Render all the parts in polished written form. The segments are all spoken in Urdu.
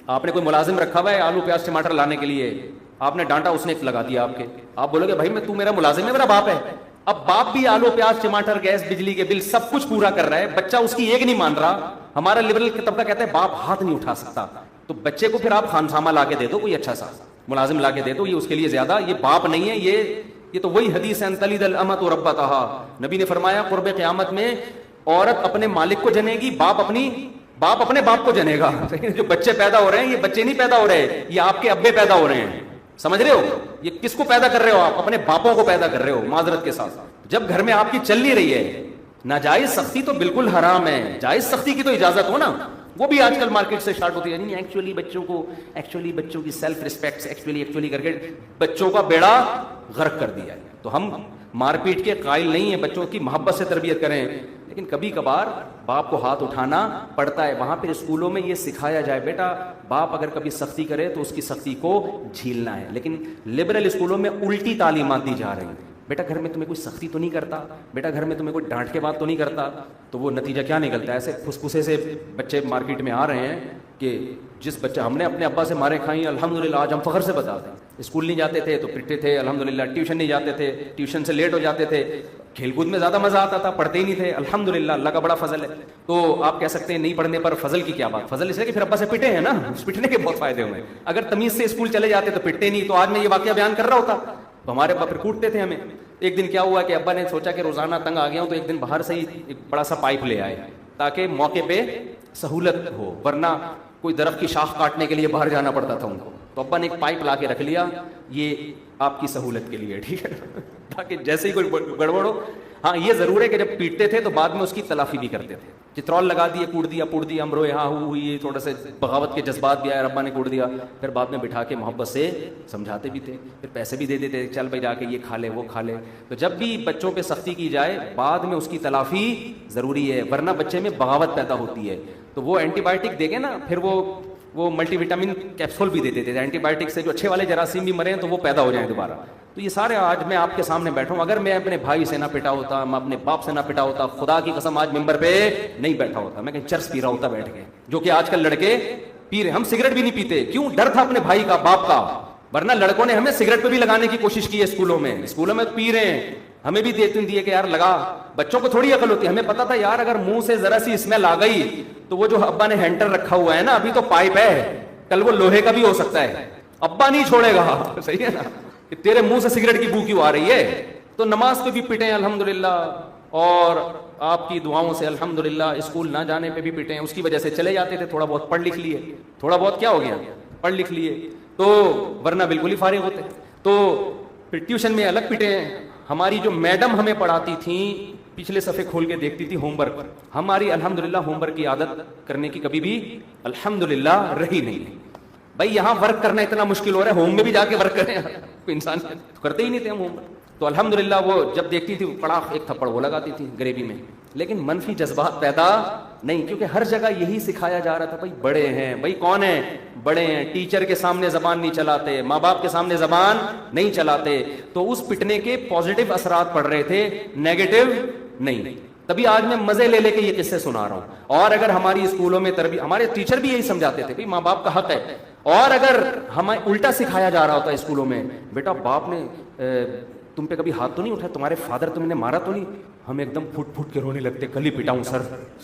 آپ نے کوئی ملازم رکھا ہوا ہے آلو پیاز ٹماٹر لانے کے لیے، آپ نے ڈانٹا، اس نے لگا دیا آپ کے، آپ بولو گے بھائی میں، تو میرا ملازم ہے، میرا باپ ہے؟ اب باپ بھی آلو پیاز ٹماٹر گیس بجلی کے بل سب کچھ پورا کر رہا ہے، بچہ اس کی ایک نہیں مان رہا۔ ہمارا لبرل طبقہ کہتا ہے باپ ہاتھ نہیں اٹھا سکتا، تو بچے کو پھر آپ خانسامہ لا کے دے دو، کوئی اچھا سا ملازم لا کے دے دو، یہ اس کے لیے زیادہ، یہ باپ نہیں ہے، یہ تو وہی حدیث ہے، تلد الامۃ ربتہا، نبی نے فرمایا قرب قیامت میں عورت اپنے مالک کو جنے گی، باپ اپنے باپ کو جنے گا۔ جو بچے پیدا ہو رہے ہیں یہ بچے نہیں پیدا ہو رہے، یہ آپ کے ابے پیدا ہو رہے ہیں، سمجھ رہے ہو؟ یہ کس کو پیدا کر رہے ہو آپ؟ اپنے باپوں کو پیدا کر رہے ہو، معذرت کے ساتھ۔ جب گھر میں آپ کی چل نہیں رہی ہے، ناجائز سختی تو بالکل حرام ہے، جائز سختی کی تو اجازت ہو نا، وہ بھی آج کل مارکیٹ سے اسٹارٹ ہوتی ہے، نہیں ایکچولی بچوں کی سیلف ریسپیکٹ ایکچولی کر کے بچوں کا بیڑا غرق کر دیا ہے۔ تو ہم مار پیٹ کے قائل نہیں ہیں، بچوں کی محبت سے تربیت کریں، لیکن کبھی کبھار باپ کو ہاتھ اٹھانا پڑتا ہے۔ وہاں پہ اسکولوں میں یہ سکھایا جائے بیٹا باپ اگر کبھی سختی کرے تو اس کی سختی کو جھیلنا ہے، لیکن لبرل اسکولوں میں الٹی تعلیمات دی جا رہی ہیں، بیٹا گھر میں تمہیں کوئی سختی تو نہیں کرتا، بیٹا گھر میں تمہیں کوئی ڈانٹ کے بات تو نہیں کرتا، تو وہ نتیجہ کیا نکلتا ہے؟ ایسے پھسپھسے سے بچے مارکیٹ میں آ رہے ہیں کہ جس بچہ ہم نے اپنے ابا سے مارے کھائیں الحمدللہ، آج ہم فخر سے بتاتے ہیں، اسکول نہیں جاتے تھے تو پٹتے تھے الحمدللہ، ٹیوشن نہیں جاتے تھے، ٹیوشن سے لیٹ ہو جاتے تھے، کھیل کود میں زیادہ مزہ آتا تھا، پڑھتے ہی نہیں تھے، الحمدللہ اللہ کا بڑا فضل ہے۔ تو آپ کہہ سکتے ہیں نہیں پڑھنے پر فضل کی کیا بات؟ فضل اس لیے کہ پھر ابا سے پٹے ہیں نا، پٹنے کے بہت فائدے ہوئے، اگر تمیز سے اسکول چلے جاتے تو پٹتے نہیں، تو آج میں یہ واقعہ بیان کر رہا ہوتا، تو ہمارے ابا پھر کوٹتے تھے ہمیں۔ ایک دن کیا ہوا کہ ابا نے سوچا کہ روزانہ تنگ آ گیا ہوں، تو ایک دن باہر سے ہی ایک بڑا سا پائپ لے آئے تاکہ موقع پہ سہولت ہو، ورنہ کوئی درخت کی شاخ کاٹنے کے لیے باہر جانا پڑتا تھا ان کو، تو ابا نے ایک پائپ لا کے رکھ لیا، یہ آپ کی سہولت کے لیے، ٹھیک ہے، تاکہ جیسے ہی کوئی گڑبڑ ہو۔ ہاں یہ ضرور ہے کہ جب پیٹتے تھے تو بعد میں اس کی تلافی بھی کرتے تھے، چترول لگا دیے، کوڑ دیا ہم روئے، ہاں ہوئی، تھوڑا سا بغاوت کے جذبات بھی آئے، ابا نے کوڑ دیا، پھر بعد میں بٹھا کے محبت سے سمجھاتے بھی تھے، پھر پیسے بھی دے دیتے، چل بھائی جا کے یہ کھا لے وہ کھا لے۔ تو جب بھی بچوں پہ سختی کی جائے بعد میں اس کی تلافی ضروری ہے، ورنہ بچے میں بغاوت پیدا ہوتی ہے۔ تو وہ اینٹی بائیوٹک دے گے نا، پھر وہ ملٹی وٹامن کیپسول بھی دے دیتے تھے، اینٹی بائیوٹک سے جو اچھے والے جراثیم بھی مرے ہیں تو وہ پیدا ہو جائیں دوبارہ۔ تو یہ سارے آج میں آپ کے سامنے بیٹھا ہوں، اگر میں اپنے بھائی سے نہ پٹا ہوتا، میں اپنے باپ سے نہ پٹا ہوتا، خدا کی قسم آج ممبر پہ نہیں بیٹھا ہوتا، میں کہیں چرس پی رہا ہوتا بیٹھ کے، جو کہ آج کل لڑکے پی رہے۔ ہم سگریٹ بھی نہیں پیتے، کیوں؟ ڈر تھا اپنے بھائی کا، باپ کا، ورنہ لڑکوں نے ہمیں سگریٹ پہ بھی لگانے کی کوشش کی ہے اسکولوں میں پی رہے ہیں، ہمیں بھی دیے کہ یار لگا۔ بچوں کو تھوڑی عقل ہوتی ہے، ہمیں پتا تھا یار اگر منہ سے ذرا سی اسمیل آ گئی تو وہ جو ابا نے ہینٹر رکھا ہوا ہے نا، ابھی تو پائپ ہے، کل وہ لوہے کا بھی ہو سکتا ہے، ابا نہیں چھوڑے گا، صحیح ہے نا، کہ تیرے منہ سے سگریٹ کی بو کیوں آ رہی ہے؟ تو نماز پہ بھی پٹے الحمدللہ، اور آپ کی دعاؤں سے الحمدللہ اسکول نہ جانے پہ بھی پٹے ہیں، اس کی وجہ سے چلے جاتے تھے، تھوڑا بہت پڑھ لکھ لیے، تھوڑا بہت کیا ہو گیا، پڑھ لکھ لیے، تو ورنہ بالکل ہی فارغ ہوتے۔ تو پھر ٹیوشن میں الگ پٹے ہیں۔ ہماری جو میڈم ہمیں پڑھاتی تھیں، پچھلے صفحے کھول کے دیکھتی تھی ہوم ورک، ہماری الحمدللہ ہوم ورک کی عادت کرنے کی کبھی بھی الحمدللہ رہی نہیں۔ بھائی یہاں ورک کرنا اتنا مشکل ہو رہا ہے، ہوم میں بھی جا کے ورک کریں، کوئی انسان کرتے ہی نہیں تھے ہم ہوم ورک۔ تو الحمدللہ وہ جب دیکھتی تھی پڑا ایک تھپڑ وہ لگاتی تھی گریوی میں، لیکن منفی جذبات پیدا نہیں، کیونکہ ہر جگہ یہی سکھایا جا رہا تھا، بھائی بڑے ہیں، بھائی کون ہیں؟ بڑے ہیں، ٹیچر کے سامنے زبان نہیں چلاتے، ماں باپ کے سامنے زبان نہیں چلاتے، تو اس پٹنے کے پازیٹیو اثرات پڑ رہے تھے، نیگیٹو نہیں۔ تبھی آج میں مزے لے کے یہ قصے سنا رہا ہوں۔ اور اگر ہماری اسکولوں میں تربیت، ہمارے ٹیچر بھی یہی سمجھاتے تھے بھائی ماں باپ کا حق ہے، اور اگر ہمیں الٹا سکھایا جا رہا ہوتا ہے اسکولوں میں، بیٹا باپ نے تم پہ کبھی ہاتھ تو نہیں اٹھایا، تمہارے فادر تم نے مارا تو نہیں، ہم ایک دم پھٹ پھٹ کے رونے لگتے، کل ہی پٹا ہوں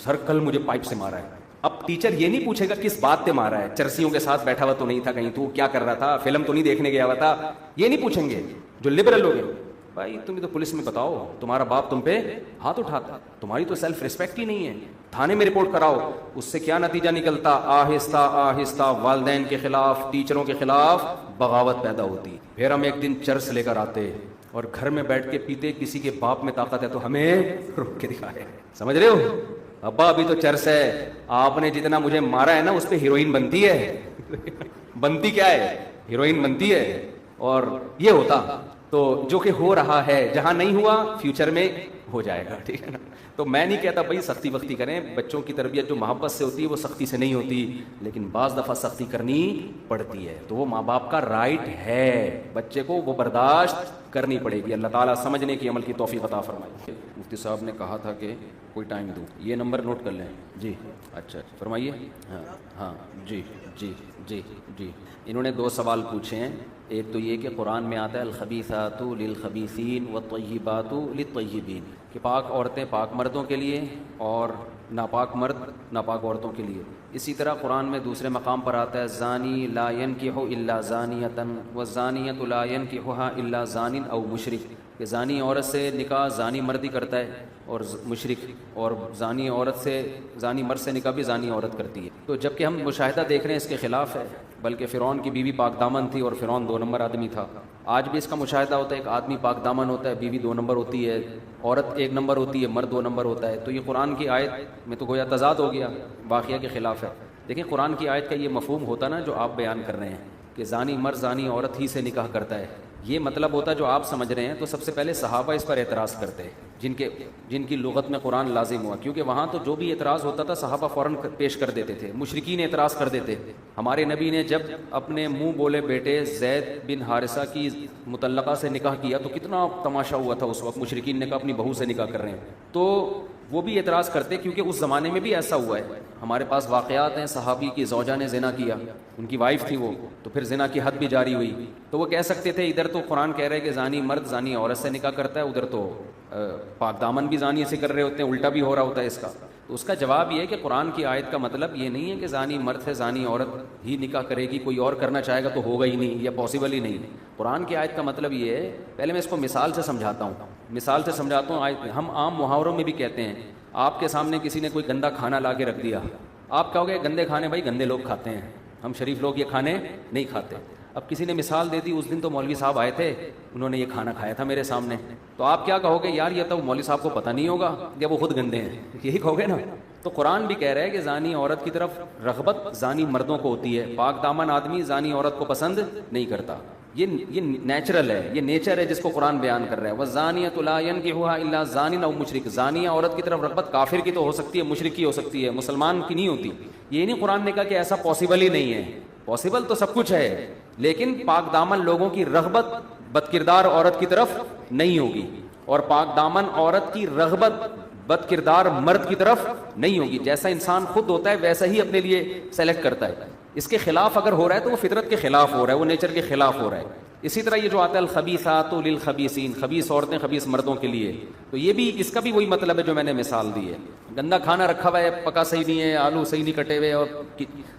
سر کل مجھے پائپ سے مارا ہے۔ اب ٹیچر یہ نہیں پوچھے گا کس بات پہ مارا ہے، چرسیوں کے ساتھ بیٹھا ہوا تو نہیں تھا، کہیں تو کیا کر رہا تھا، فلم تو نہیں دیکھنے گیا ہوا تھا، یہ نہیں پوچھیں گے۔ جو لبرل لوگ ہیں، بھائی تم تو پولیس میں بتاؤ تمہارا باپ تم پہ ہاتھ اٹھاتا، تمہاری تو سیلف ریسپیکٹ ہی نہیں ہے، تھانے میں رپورٹ کراؤ۔ اس سے کیا نتیجہ نکلتا؟ آہستہ آہستہ والدین کے خلاف، ٹیچروں کے خلاف بغاوت پیدا ہوتی۔ پھر ہم ایک دن چرس لے کر آتے اور گھر میں بیٹھ کے پیتے، کسی کے باپ میں طاقت ہے تو ہمیں روک کے دکھائے، سمجھ رہے ہو؟ ابا ابھی تو چرس ہے، آپ نے جتنا مجھے مارا ہے نا اس پہ ہیروئن بنتی ہے، بنتی کیا ہے؟ ہیروئن بنتی ہے۔ اور یہ ہوتا تو جو کہ ہو رہا ہے، جہاں نہیں ہوا فیوچر میں ہو جائے گا، ٹھیک ہے نا۔ تو میں نہیں کہتا بھائی سختی وقتی کریں، بچوں کی تربیت جو محبت سے ہوتی ہے وہ سختی سے نہیں ہوتی، لیکن بعض دفعہ سختی کرنی پڑتی ہے، تو وہ ماں باپ کا رائٹ ہے، بچے کو وہ برداشت کرنی پڑے گی. اللہ تعالیٰ سمجھنے کی عمل کی توفیق عطا فرمائے. مفتی صاحب نے کہا تھا کہ کوئی ٹائم دوں, یہ نمبر نوٹ کر لیں. جی اچھا فرمائیے. ہاں جی جی جی جی. انہوں نے 2 سوال پوچھے ہیں. ایک تو یہ کہ قرآن میں آتا ہے الخبیثات للخبیثین والطیبات للطیبین, کہ پاک عورتیں پاک مردوں کے لیے اور ناپاک مرد ناپاک عورتوں کے لیے. اسی طرح قرآن میں دوسرے مقام پر آتا ہے زانی لا ینکح الا زانیۃ والزانیۃ لا ینکحها الا زان او مشرک, کہ زانی عورت سے نکاح زانی مرد ہی کرتا ہے اور مشرک, اور زانی عورت سے زانی مرد سے نکاح بھی زانی عورت کرتی ہے. تو جب کہ ہم مشاہدہ دیکھ رہے ہیں اس کے خلاف ہے, بلکہ فرعون کی بیوی پاک دامن تھی اور فرعون 2 نمبر آدمی تھا. آج بھی اس کا مشاہدہ ہوتا ہے, ایک آدمی پاک دامن ہوتا ہے, بیوی 2 نمبر ہوتی ہے, عورت 1 نمبر ہوتی ہے, مرد 2 نمبر ہوتا ہے. تو یہ قرآن کی آیت میں تو گویا تضاد ہو گیا, واقعہ کے خلاف ہے. دیکھیں قرآن کی آیت کا یہ مفہوم ہوتا نا جو آپ بیان کر رہے ہیں کہ زانی مرد زانی عورت ہی سے نکاح کرتا ہے, یہ مطلب ہوتا جو آپ سمجھ رہے ہیں, تو سب سے پہلے صحابہ اس پر اعتراض کرتے ہیں جن کی لغت میں قرآن لازم ہوا, کیونکہ وہاں تو جو بھی اعتراض ہوتا تھا صحابہ فوراً پیش کر دیتے تھے. مشرکین اعتراض کر دیتے. ہمارے نبی نے جب اپنے منہ بولے بیٹے زید بن حارثہ کی مطلقہ سے نکاح کیا تو کتنا تماشا ہوا تھا اس وقت. مشرکین نے کہا اپنی بہو سے نکاح کر رہے ہیں, تو وہ بھی اعتراض کرتے کیونکہ اس زمانے میں بھی ایسا ہوا ہے. ہمارے پاس واقعات ہیں, صحابی کی زوجہ نے زنا کیا, ان کی وائف تھی وہ, تو پھر زنا کی حد بھی جاری ہوئی. تو وہ کہہ سکتے تھے ادھر تو قرآن کہہ رہے کہ زانی مرد زانی عورت سے نکاح کرتا ہے, ادھر تو پاک دامن بھی زانی سے کر رہے ہوتے ہیں, الٹا بھی ہو رہا ہوتا ہے اس کا. تو اس کا جواب یہ ہے کہ قرآن کی آیت کا مطلب یہ نہیں ہے کہ زانی مرد سے زانی عورت ہی نکاح کرے گی, کوئی اور کرنا چاہے گا تو ہوگا ہی نہیں, یا پاسبل ہی نہیں. قرآن کی آیت کا مطلب یہ ہے, پہلے میں اس کو مثال سے سمجھاتا ہوں. ہم عام محاوروں میں بھی کہتے ہیں, آپ کے سامنے کسی نے کوئی گندا کھانا لا کے رکھ دیا, آپ کہو گے گندے کھانے بھائی گندے لوگ کھاتے ہیں, ہم شریف لوگ یہ کھانے نہیں کھاتے. اب کسی نے مثال دے دی, اس دن تو مولوی صاحب آئے تھے, انہوں نے یہ کھانا کھایا تھا میرے سامنے, تو آپ کیا کہو گے, یار یہ تو مولوی صاحب کو پتہ نہیں ہوگا یا وہ خود گندے ہیں, یہی کہو گے نا. تو قرآن بھی کہہ رہا ہے کہ زانی عورت کی طرف رغبت زانی مردوں کو ہوتی ہے, پاک دامن آدمی زانی عورت کو پسند نہیں کرتا. یہ نیچرل ہے, یہ نیچر ہے جس کو قرآن بیان کر رہا ہے. وَالزَّانِيَةُ لَا يَنكِحُهَا إِلَّا زَانٍ أَوْ مُشْرِكٌ, زانیہ عورت کی طرف رغبت کافر کی تو ہو سکتی ہے, مشرک کی ہو سکتی ہے, مسلمان کی نہیں ہوتی. یہ نہیں قرآن نے کہا کہ ایسا پاسبل ہی نہیں ہے, پاسبل تو سب کچھ ہے, لیکن پاک دامن لوگوں کی رغبت بد کردار عورت کی طرف نہیں ہوگی, اور پاک دامن عورت کی رغبت بد کردار مرد کی طرف نہیں ہوگی. جیسا انسان خود ہوتا ہے ویسا ہی اپنے لیے سلیکٹ کرتا ہے. اس کے خلاف اگر ہو رہا ہے تو وہ فطرت کے خلاف ہو رہا ہے, وہ نیچر کے خلاف ہو رہا ہے. اسی طرح یہ جو آتا ہے الخبیثات للخبیثین, خبیث عورتیں خبیث مردوں کے لیے, تو یہ بھی اس کا بھی وہی مطلب ہے جو میں نے مثال دی ہے. گندا کھانا رکھا ہوا ہے, پکا صحیح نہیں ہے, آلو صحیح نہیں کٹے ہوئے, اور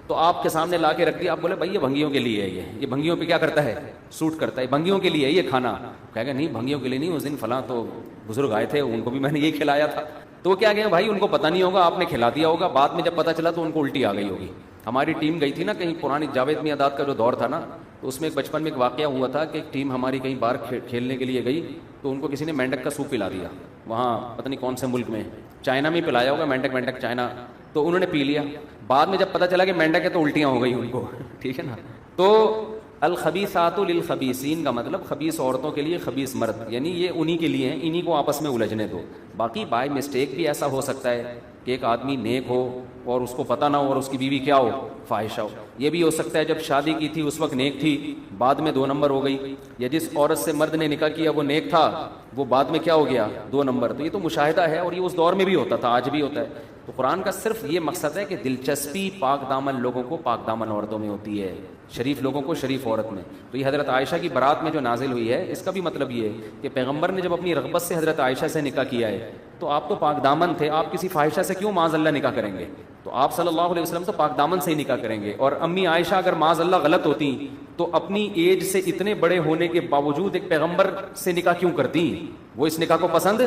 تو آپ کے سامنے لا کے رکھ دیا, آپ بولے بھائی یہ بھنگیوں کے لیے ہے, یہ بھنگیوں پہ کیا کرتا ہے, سوٹ کرتا ہے, بھنگیوں کے لیے یہ کھانا. کہے گا نہیں بھنگیوں کے لیے نہیں, اس دن فلاں تو بزرگ آئے تھے, ان کو بھی میں نے یہی کھلایا تھا. تو وہ کیا گئے بھائی, ان کو پتہ نہیں ہوگا, آپ نے کھلا دیا ہوگا, بعد میں جب پتہ چلا تو ان کو الٹی آ گئی ہوگی. ہماری ٹیم گئی تھی نا کہیں, پرانی جاوید میاں داد کا جو دور تھا نا, تو اس میں ایک بچپن میں ایک واقعہ ہوا تھا کہ ایک ٹیم ہماری کہیں باہر کھیلنے کے لیے گئی, تو ان کو کسی نے مینڈک کا سوپ پلا دیا, وہاں پتہ نہیں کون سے ملک میں, چائنا میں پلایا ہوگا, مینڈک چائنا, تو انہوں نے پی لیا. بعد میں جب پتہ چلا کہ مینڈک ہے تو الٹیاں ہو گئی ان کو, ٹھیک ہے نا. تو الخبیثات للخبیثین کا مطلب خبیث عورتوں کے لیے خبیث مرد, یعنی یہ انہی کے لیے ہیں, انہی کو آپس میں الجھنے دو. باقی بائی مسٹیک بھی ایسا ہو سکتا ہے کہ ایک آدمی نیک ہو اور اس کو پتہ نہ ہو اور اس کی بیوی کیا ہو, فاحشہ ہو. یہ بھی ہو سکتا ہے جب شادی کی تھی اس وقت نیک تھی, بعد میں 2 نمبر ہو گئی, یا جس عورت سے مرد نے نکاح کیا وہ نیک تھا, وہ بعد میں کیا ہو گیا, 2 نمبر. تو یہ تو مشاہدہ ہے, اور یہ اس دور میں بھی ہوتا تھا, آج بھی ہوتا ہے. تو قرآن کا صرف یہ مقصد ہے کہ دلچسپی پاک دامن لوگوں کو پاک دامن عورتوں میں ہوتی ہے, شریف لوگوں کو شریف عورت میں. تو یہ حضرت عائشہ کی برات میں جو نازل ہوئی ہے, اس کا بھی مطلب یہ ہے کہ پیغمبر نے جب اپنی رغبت سے حضرت عائشہ سے نکاح کیا ہے, تو آپ تو پاک دامن تھے, آپ کسی فاحشہ سے کیوں معاذ اللہ نکاح کریں گے؟ تو آپ صلی اللہ علیہ وسلم تو پاک دامن سے ہی نکاح کریں گے. اور امی عائشہ اگر معاذ اللہ غلط ہوتی تو اپنی ایج سے اتنے بڑے ہونے کے باوجود ایک پیغمبر سے نکاح کیوں کرتی؟ وہ اس نکاح کو پسند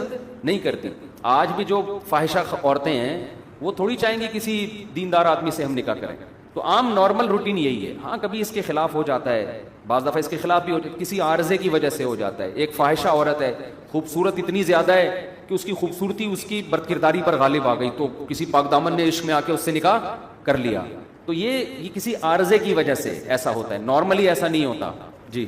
نہیں کرتی. آج بھی جو فاحشہ عورتیں ہیں وہ تھوڑی چاہیں گی کسی دیندار آدمی سے ہم نکاح کریں. تو عام نارمل روٹین یہی ہے. ہاں کبھی اس کے خلاف ہو جاتا ہے, بعض دفعہ اس کے خلاف بھی ہو جاتا ہے, کسی عارضے کی وجہ سے ہو جاتا ہے. ایک فاحشہ عورت ہے, خوبصورت اتنی زیادہ ہے کہ اس کی خوبصورتی اس کی بد کرداری پر غالب آ گئی, تو کسی پاک دامن نے عشق میں آ کے اس سے نکاح کر لیا. تو یہ کسی عارضے کی وجہ سے ایسا ہوتا ہے, نارملی ایسا نہیں ہوتا. جی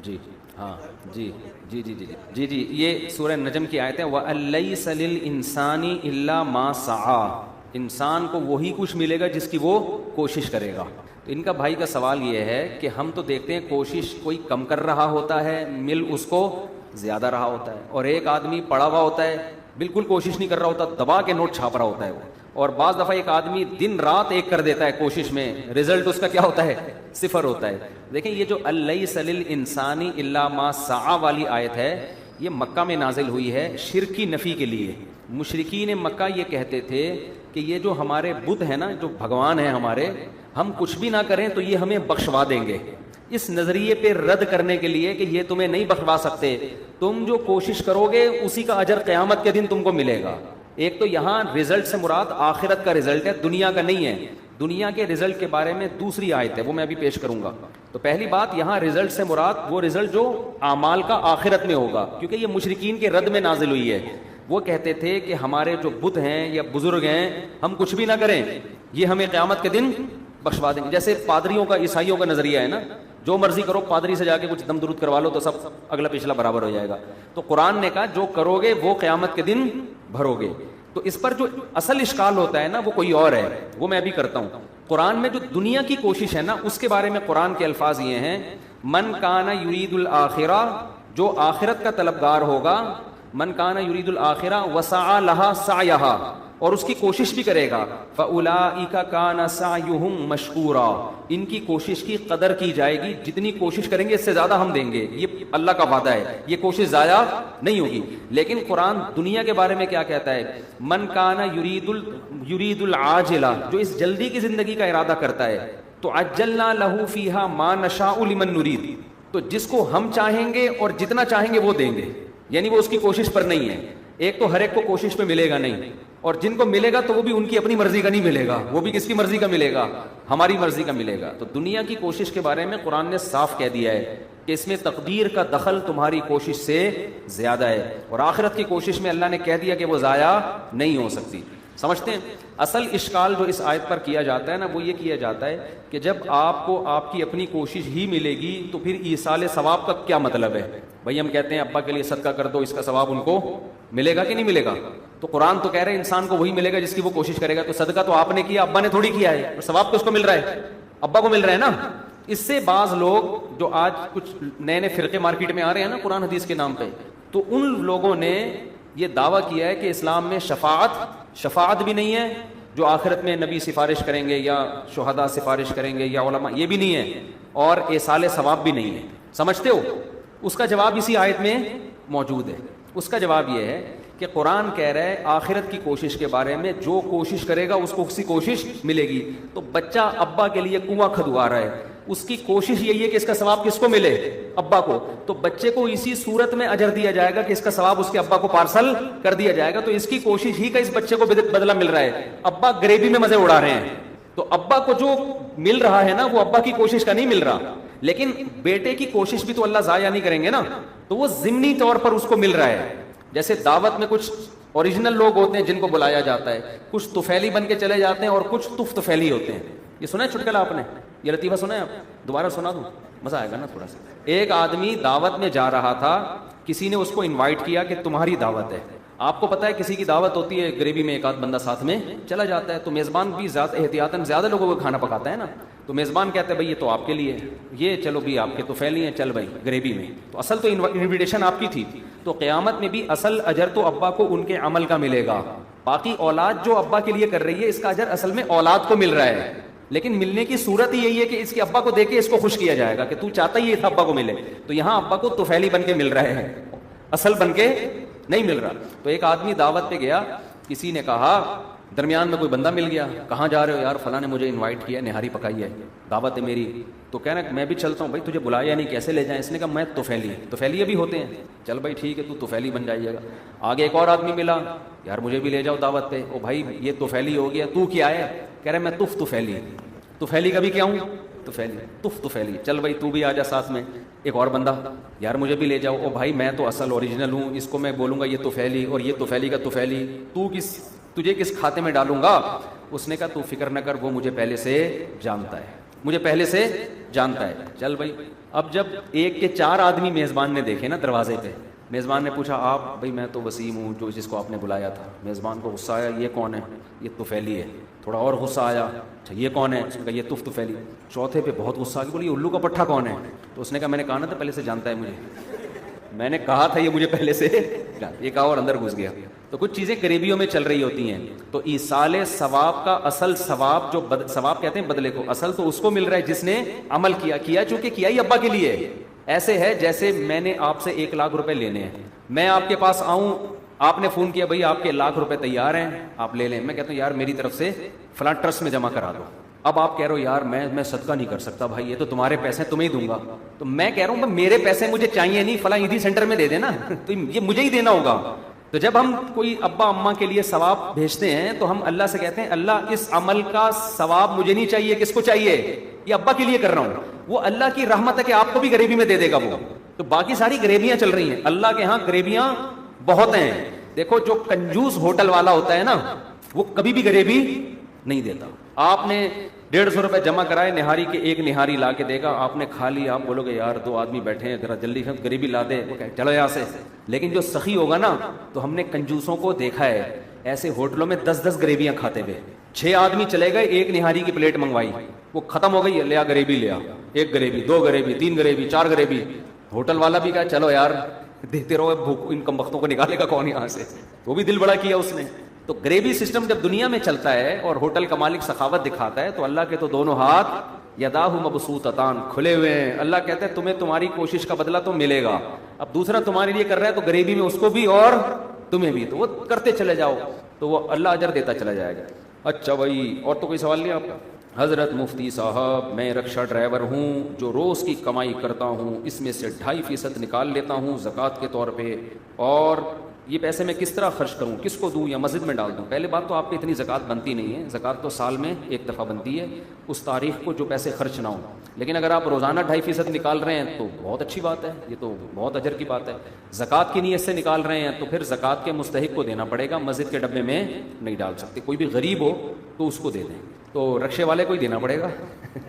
جی ہاں جی جی جی جی جی جی یہ سورہ نجم کی آیت ہے. وَأَلَّيْسَ لِلْإِنسَانِ إِلَّا مَا سَعَىٰ, انسان کو وہی کچھ ملے گا جس کی وہ کوشش کرے گا. تو ان کا بھائی کا سوال یہ ہے کہ ہم تو دیکھتے ہیں کوشش کوئی کم کر رہا ہوتا ہے، مل اس کو زیادہ رہا ہوتا ہے، اور ایک آدمی پڑا ہوا ہوتا ہے بالکل کوشش نہیں کر رہا ہوتا، دبا کے نوٹ چھاپ رہا ہوتا ہے وہ، اور بعض دفعہ ایک آدمی دن رات ایک کر دیتا ہے کوشش میں، رزلٹ اس کا کیا ہوتا ہے؟ صفر ہوتا ہے۔ دیکھیں یہ جو الیس للانسان الا ما سعی والی آیت ہے، یہ مکہ میں نازل ہوئی ہے شرک کی نفی کے لیے۔ مشرکین مکہ یہ کہتے تھے کہ یہ جو ہمارے بت ہیں نا، جو بھگوان ہیں ہمارے، ہم کچھ بھی نہ کریں تو یہ ہمیں بخشوا دیں گے۔ اس نظریے پہ رد کرنے کے لیے کہ یہ تمہیں نہیں بخشوا سکتے، تم جو کوشش کرو گے اسی کا اجر قیامت کے دن تم کو ملے گا۔ ایک تو یہاں رزلٹ سے مراد آخرت کا رزلٹ ہے، دنیا کا نہیں ہے۔ دنیا کے رزلٹ کے بارے میں دوسری آیت ہے، وہ میں ابھی پیش کروں گا۔ تو پہلی بات، یہاں رزلٹ سے مراد وہ رزلٹ جو اعمال کا آخرت میں ہوگا، کیونکہ یہ مشرکین کے رد میں نازل ہوئی ہے۔ وہ کہتے تھے کہ ہمارے جو بت ہیں یا بزرگ ہیں، ہم کچھ بھی نہ کریں یہ ہمیں قیامت کے دن بخشوا دیں گے۔ جیسے پادریوں کا، عیسائیوں کا نظریہ ہے نا، جو مرضی کرو، پادری سے جا کے کچھ دم درود کروا لو تو سب اگلا پچھلا برابر ہو جائے گا۔ تو قرآن نے کہا جو کرو گے وہ قیامت کے دن بھرو گے۔ تو اس پر جو اصل اشکال ہوتا ہے نا وہ کوئی اور ہے، وہ میں ابھی کرتا ہوں۔ قرآن میں جو دنیا کی کوشش ہے نا، اس کے بارے میں قرآن کے الفاظ یہ ہیں، من کان یرید الآخرہ، جو آخرت کا طلبگار ہوگا، من کان یرید الآخرہ وسعی لہا سعیہا، اور اس کی کوشش بھی کرے گا، فاولئک کان سعیہم مشکورا، ان کی کوشش کی قدر کی جائے گی، جتنی کوشش کریں گے اس سے زیادہ ہم دیں گے، یہ اللہ کا وعدہ ہے، یہ کوشش ضائع نہیں ہوگی۔ لیکن قرآن دنیا کے بارے میں کیا کہتا ہے؟ من کان یرید العاجلہ، جو اس جلدی کی زندگی کا ارادہ کرتا ہے، تو عجلنا لہ فیہا ما نشاء لمن نرید، تو جس کو ہم چاہیں گے اور جتنا چاہیں گے وہ دیں گے، یعنی وہ اس کی کوشش پر نہیں ہے۔ ایک تو ہر ایک کو کوشش پہ ملے گا نہیں، اور جن کو ملے گا تو وہ بھی ان کی اپنی مرضی کا نہیں ملے گا، وہ بھی کس کی مرضی کا ملے گا؟ ہماری مرضی کا ملے گا۔ تو دنیا کی کوشش کے بارے میں قرآن نے صاف کہہ دیا ہے کہ اس میں تقدیر کا دخل تمہاری کوشش سے زیادہ ہے، اور آخرت کی کوشش میں اللہ نے کہہ دیا کہ وہ ضائع نہیں ہو سکتی۔ سمجھتے ہیں؟ اصل اشکال جو اس آیت پر کیا جاتا ہے نا، وہ یہ کیا جاتا ہے کہ جب آپ کو آپ کی اپنی کوشش ہی ملے گی تو پھر ایصال ثواب کا کیا مطلب ہے؟ بھائی ہم کہتے ہیں ابا کے لیے صدقہ کر دو، اس کا ثواب ان کو ملے گا کہ نہیں ملے گا؟ تو قرآن تو کہہ رہے ہیں انسان کو وہی ملے گا جس کی وہ کوشش کرے گا۔ تو صدقہ تو آپ نے کیا، ابا نے تھوڑی کیا ہے، اور ثواب کس کو مل رہا ہے؟ ابا کو مل رہا ہے نا۔ اس سے بعض لوگ جو آج کچھ نئے نئے فرقے مارکیٹ میں آ رہے ہیں نا قرآن حدیث کے نام پہ، تو ان لوگوں نے یہ دعویٰ کیا ہے کہ اسلام میں شفاعت بھی نہیں ہے، جو آخرت میں نبی سفارش کریں گے یا شہداء سفارش کریں گے یا علماء، یہ بھی نہیں ہے، اور ایصال ثواب بھی نہیں ہے۔ سمجھتے ہو؟ اس کا جواب اسی آیت میں موجود ہے۔ اس کا جواب یہ ہے کہ قرآن کہہ رہا ہے آخرت کی کوشش کے بارے میں، جو کوشش کرے گا اس کو اسی کوشش ملے گی۔ تو بچہ ابا کے لیے کنواں کھدوا رہا ہے، اس کی کوشش یہی ہے کہ اس کا ثواب کس کو ملے؟ ابا کو۔ تو بچے کو اسی صورت میں اجر دیا جائے گا کہ اس کا ثواب اس کے ابا کو پارسل کر دیا جائے گا۔ تو اس کی کوشش ہی کا اس بچے کو بدلہ مل رہا ہے۔ ابا گریوی میں مزے اڑا رہے ہیں، تو ابا کو جو مل رہا ہے نا وہ ابا کی کوشش کا نہیں مل رہا، لیکن بیٹے کی کوشش بھی تو اللہ ضائع نہیں کریں گے نا، تو وہ ضمنی طور پر اس کو مل رہا ہے۔ جیسے دعوت میں کچھ اوریجنل لوگ ہوتے ہیں جن کو بلایا جاتا ہے، کچھ طفیلی بن کے چلے جاتے ہیں اور کچھ طفیلی ہوتے ہیں۔ یہ سنا ہے چٹکلا آپ نے؟ یہ لطیفہ سنا ہے آپ؟ دوبارہ سنا دوں، مزہ آئے گا نا تھوڑا سا۔ ایک آدمی دعوت میں جا رہا تھا، کسی نے اس کو انوائٹ کیا کہ تمہاری دعوت ہے۔ آپ کو پتا ہے کسی کی دعوت ہوتی ہے، گریوی میں ایک آدھ بندہ ساتھ میں چلا جاتا ہے، تو میزبان بھی زیادہ احتیاطاً زیادہ لوگوں کو کھانا پکاتا ہے نا، تو میزبان کہتا ہے بھائی یہ تو آپ کے لیے، یہ چلو بھی آپ کے تو پھیلی ہیں، چل بھائی گریوی میں۔ تو اصل تو انویٹیشن آپ کی تھی۔ تو قیامت میں بھی اصل اجر تو ابا کو ان کے عمل کا ملے گا، باقی اولاد جو ابا کے لیے کر رہی ہے اس کا اجر اصل میں اولاد کو مل رہا ہے، لیکن ملنے کی صورت ہی یہی ہے کہ اس کے ابا کو دے کے اس کو خوش کیا جائے گا کہ تو چاہتا ہی یہ تھا ابا کو ملے، تو یہاں ابا کو طفیلی بن کے مل رہے ہیں، اصل بن کے نہیں مل رہا۔ تو ایک آدمی دعوت پہ گیا، کسی نے کہا، درمیان میں کوئی بندہ مل گیا، کہاں جا رہے ہو؟ یار فلاں نے مجھے انوائٹ کیا، نہاری پکائی ہے، دعوت ہے میری۔ تو کہنا میں بھی چلتا ہوں۔ بھائی تجھے بلایا نہیں، کیسے لے جائیں؟ اس نے کہا میں طفیلی بھی ہوتے ہیں، چل بھائی ٹھیک ہے تو طفیلی بن جائیے گا۔ آگے ایک اور آدمی ملا، یار مجھے بھی لے جاؤ دعوت پہ۔ او بھائی یہ طفیلی ہو گیا، تو کیا ہے؟ کہہ رہے میں طفیلی کا بھی کیا ہوں؟ طفیلی، چل بھائی تو بھی آ جا ساتھ میں۔ ایک اور بندہ، یار مجھے بھی لے جاؤ۔ او بھائی میں تو اصل اوریجنل ہوں، اس کو میں بولوں گا یہ طفیلی، اور یہ طفیلی کا طفیلی، تجھے کس کھاتے میں ڈالوں گا؟ اس نے کہا تو فکر نہ کر، وہ مجھے پہلے سے جانتا ہے، چل بھائی۔ اب جب ایک کے 4 آدمی میزبان نے دیکھے نا دروازے پہ، میزبان نے پوچھا آپ؟ بھائی میں تو وسیم ہوں جس کو آپ نے بلایا تھا۔ میزبان کو غصہ آیا، یہ کون ہے؟ یہ طفیلی ہے۔ تھوڑا اور غصہ آیا، اچھا یہ کون ہے؟ اس نے کہا یہ طفطفیلی۔ چوتھے پہ بہت غصہ آ گیا، بولی یہ الو کا پٹھا کون ہے؟ تو اس نے کہا میں نے کہا نا تھا پہلے سے جانتا ہے مجھے، میں نے کہا تھا یہ مجھے پہلے سے یہ کہا اور اندر گھس گیا۔ تو کچھ چیزیں قریبیوں میں چل رہی ہوتی ہیں، تو ایصال ثواب کا اصل ثواب جو ثواب کہتے ہیں بدلے کو، اصل تو اس کو مل رہا ہے جس نے عمل کیا چونکہ کیا ہی ابا کے لیے۔ ایسے ہے جیسے میں نے آپ سے 1 لاکھ روپے لینے ہیں، میں آپ کے پاس آؤں، آپ نے فون کیا بھائی آپ کے 1 لاکھ روپے تیار ہیں آپ لے لیں، میں کہتا ہوں یار میری طرف سے فلاں ٹرسٹ میں جمع کرا دو۔ اب آپ کہہ رہے ہو یار میں صدقہ نہیں کر سکتا بھائی، یہ تو تمہارے پیسے تمہیں ہی دوں گا۔ تو میں کہہ رہا ہوں میرے پیسے مجھے چاہیے نہیں، فلاں عیدی سینٹر میں دے دینا، تو یہ مجھے ہی دینا ہوگا۔ تو جب ہم کوئی ابا اماں کے لیے ثواب بھیجتے ہیں تو ہم اللہ سے کہتے ہیں اللہ اس عمل کا ثواب مجھے نہیں چاہیے، کس کو چاہیے؟ یہ ابا کے لیے کر رہا ہوں۔ وہ اللہ کی رحمت ہے کہ آپ کو بھی غریبی میں دے دے گا وہ۔ تو باقی ساری غریبیاں چل رہی ہیں، اللہ کے ہاں غریبیاں بہت ہیں۔ دیکھو جو کنجوس ہوٹل والا ہوتا ہے نا وہ کبھی بھی غریبی نہیں دیتا۔ آپ نے 150 روپے جمع کرائے نہاری کے، ایک نہاری لا کے دے گا، آپ نے کھا لی، آپ بولو گے یار 2 آدمی بیٹھے ہیں ذرا جلدی غریبی لا دے، وہ کہے چلو یہاں سے۔ لیکن جو سخی ہوگا نا، تو ہم نے کنجوسوں کو دیکھا ہے ایسے ہوٹلوں میں 10 غریبیاں کھاتے ہوئے، 6 آدمی چلے گئے، ایک نہاری کی پلیٹ منگوائی، وہ ختم ہو گئی، لیا غریبی لیا، 1 غریبی 2 غریبی 3 غریبی 4 غریبی۔ ہوٹل والا بھی کہا چلو یار دیتے رہو، بھوک ان کم وقتوں کو نکالے گا کون یہاں سے؟ وہ بھی دل بڑا کیا اس نے۔ تو غریبی سسٹم جب دنیا میں چلتا ہے اور ہوٹل کا مالک سخاوت دکھاتا ہے تو اللہ کے تو دونوں ہاتھ یداہ مبسوطتان کھلے ہوئے ہیں۔ اللہ کہتا ہے تمہیں تمہاری کوشش کا بدلہ تو ملے گا۔ اب دوسرا تمہارے لیے کر رہا ہے تو غریبی میں اس کو بھی اور تمہیں بھی، تو وہ کرتے چلے جاؤ تو وہ اللہ اجر دیتا چلا جائے گا۔ اچھا بھائی اور تو کوئی سوال نہیں آپ کا؟ حضرت مفتی صاحب میں رکشہ ڈرائیور ہوں جو روز کی کمائی کرتا ہوں، اس میں سے 2.5% نکال لیتا ہوں زکوٰۃ کے طور پہ، اور یہ پیسے میں کس طرح خرچ کروں، کس کو دوں یا مسجد میں ڈال دوں؟ پہلے بات تو آپ پہ اتنی زکوٰۃ بنتی نہیں ہے، زکوٰۃ تو سال میں 1 دفعہ بنتی ہے، اس تاریخ کو جو پیسے خرچ نہ ہوں۔ لیکن اگر آپ روزانہ 2.5% نکال رہے ہیں تو بہت اچھی بات ہے، یہ تو بہت اجر کی بات ہے۔ زکوٰۃ کی نیت سے نکال رہے ہیں تو پھر زکوٰۃ کے مستحق کو دینا پڑے گا، مسجد کے ڈبے میں نہیں ڈال سکتے۔ کوئی بھی غریب ہو تو اس کو دے دیں، تو رکشے والے کو ہی دینا پڑے گا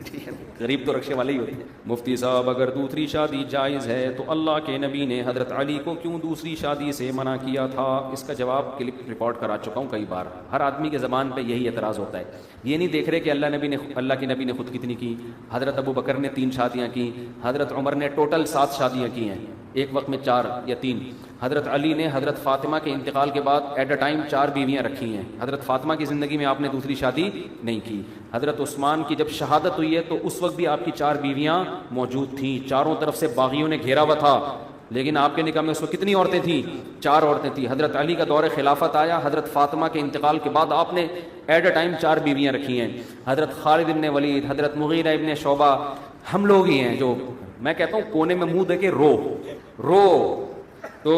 ٹھیک ہے، غریب تو رکشے والے ہی ہوتے ہیں۔ مفتی صاحب اگر دوسری شادی جائز ہے تو اللہ کے نبی نے حضرت علی کو کیوں دوسری شادی سے منع کیا تھا؟ اس کا جواب کلپ ریکارڈ کرا چکا ہوں کئی بار۔ ہر آدمی کے زبان پہ یہی اعتراض ہوتا ہے، یہ نہیں دیکھ رہے کہ اللہ کے نبی نے خود کتنی کی، حضرت ابو بکر نے 3 شادیاں کی، حضرت عمر نے ٹوٹل 7 شادیاں کی ہیں، ایک وقت میں 4 یا 3۔ حضرت علی نے حضرت فاطمہ کے انتقال کے بعد ایٹ اے ٹائم 4 بیویاں رکھی ہیں، حضرت فاطمہ کی زندگی میں آپ نے دوسری شادی نہیں کی۔ حضرت عثمان کی جب شہادت ہوئی ہے تو اس وقت بھی آپ کی 4 بیویاں موجود تھیں، چاروں طرف سے باغیوں نے گھیرا ہوا تھا، لیکن آپ کے نکاح میں اس وقت کتنی عورتیں تھیں؟ 4 عورتیں تھیں۔ حضرت علی کا دور خلافت آیا، حضرت فاطمہ کے انتقال کے بعد آپ نے ایٹ اے ٹائم 4 بیویاں رکھی ہیں۔ حضرت خالد ابن ولید، حضرت مغیرہ ابن شعبہ، ہم لوگ ہی ہیں جو میں کہتا ہوں کونے میں منہ دے کے رو۔ تو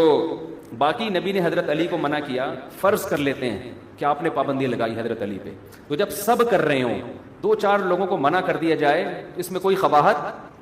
باقی نبی نے حضرت علی کو منع کیا، فرض کر لیتے ہیں کہ آپ نے پابندی لگائی حضرت علی پہ، تو جب سب کر رہے ہوں 2-4 لوگوں کو منع کر دیا جائے اس میں کوئی قباحت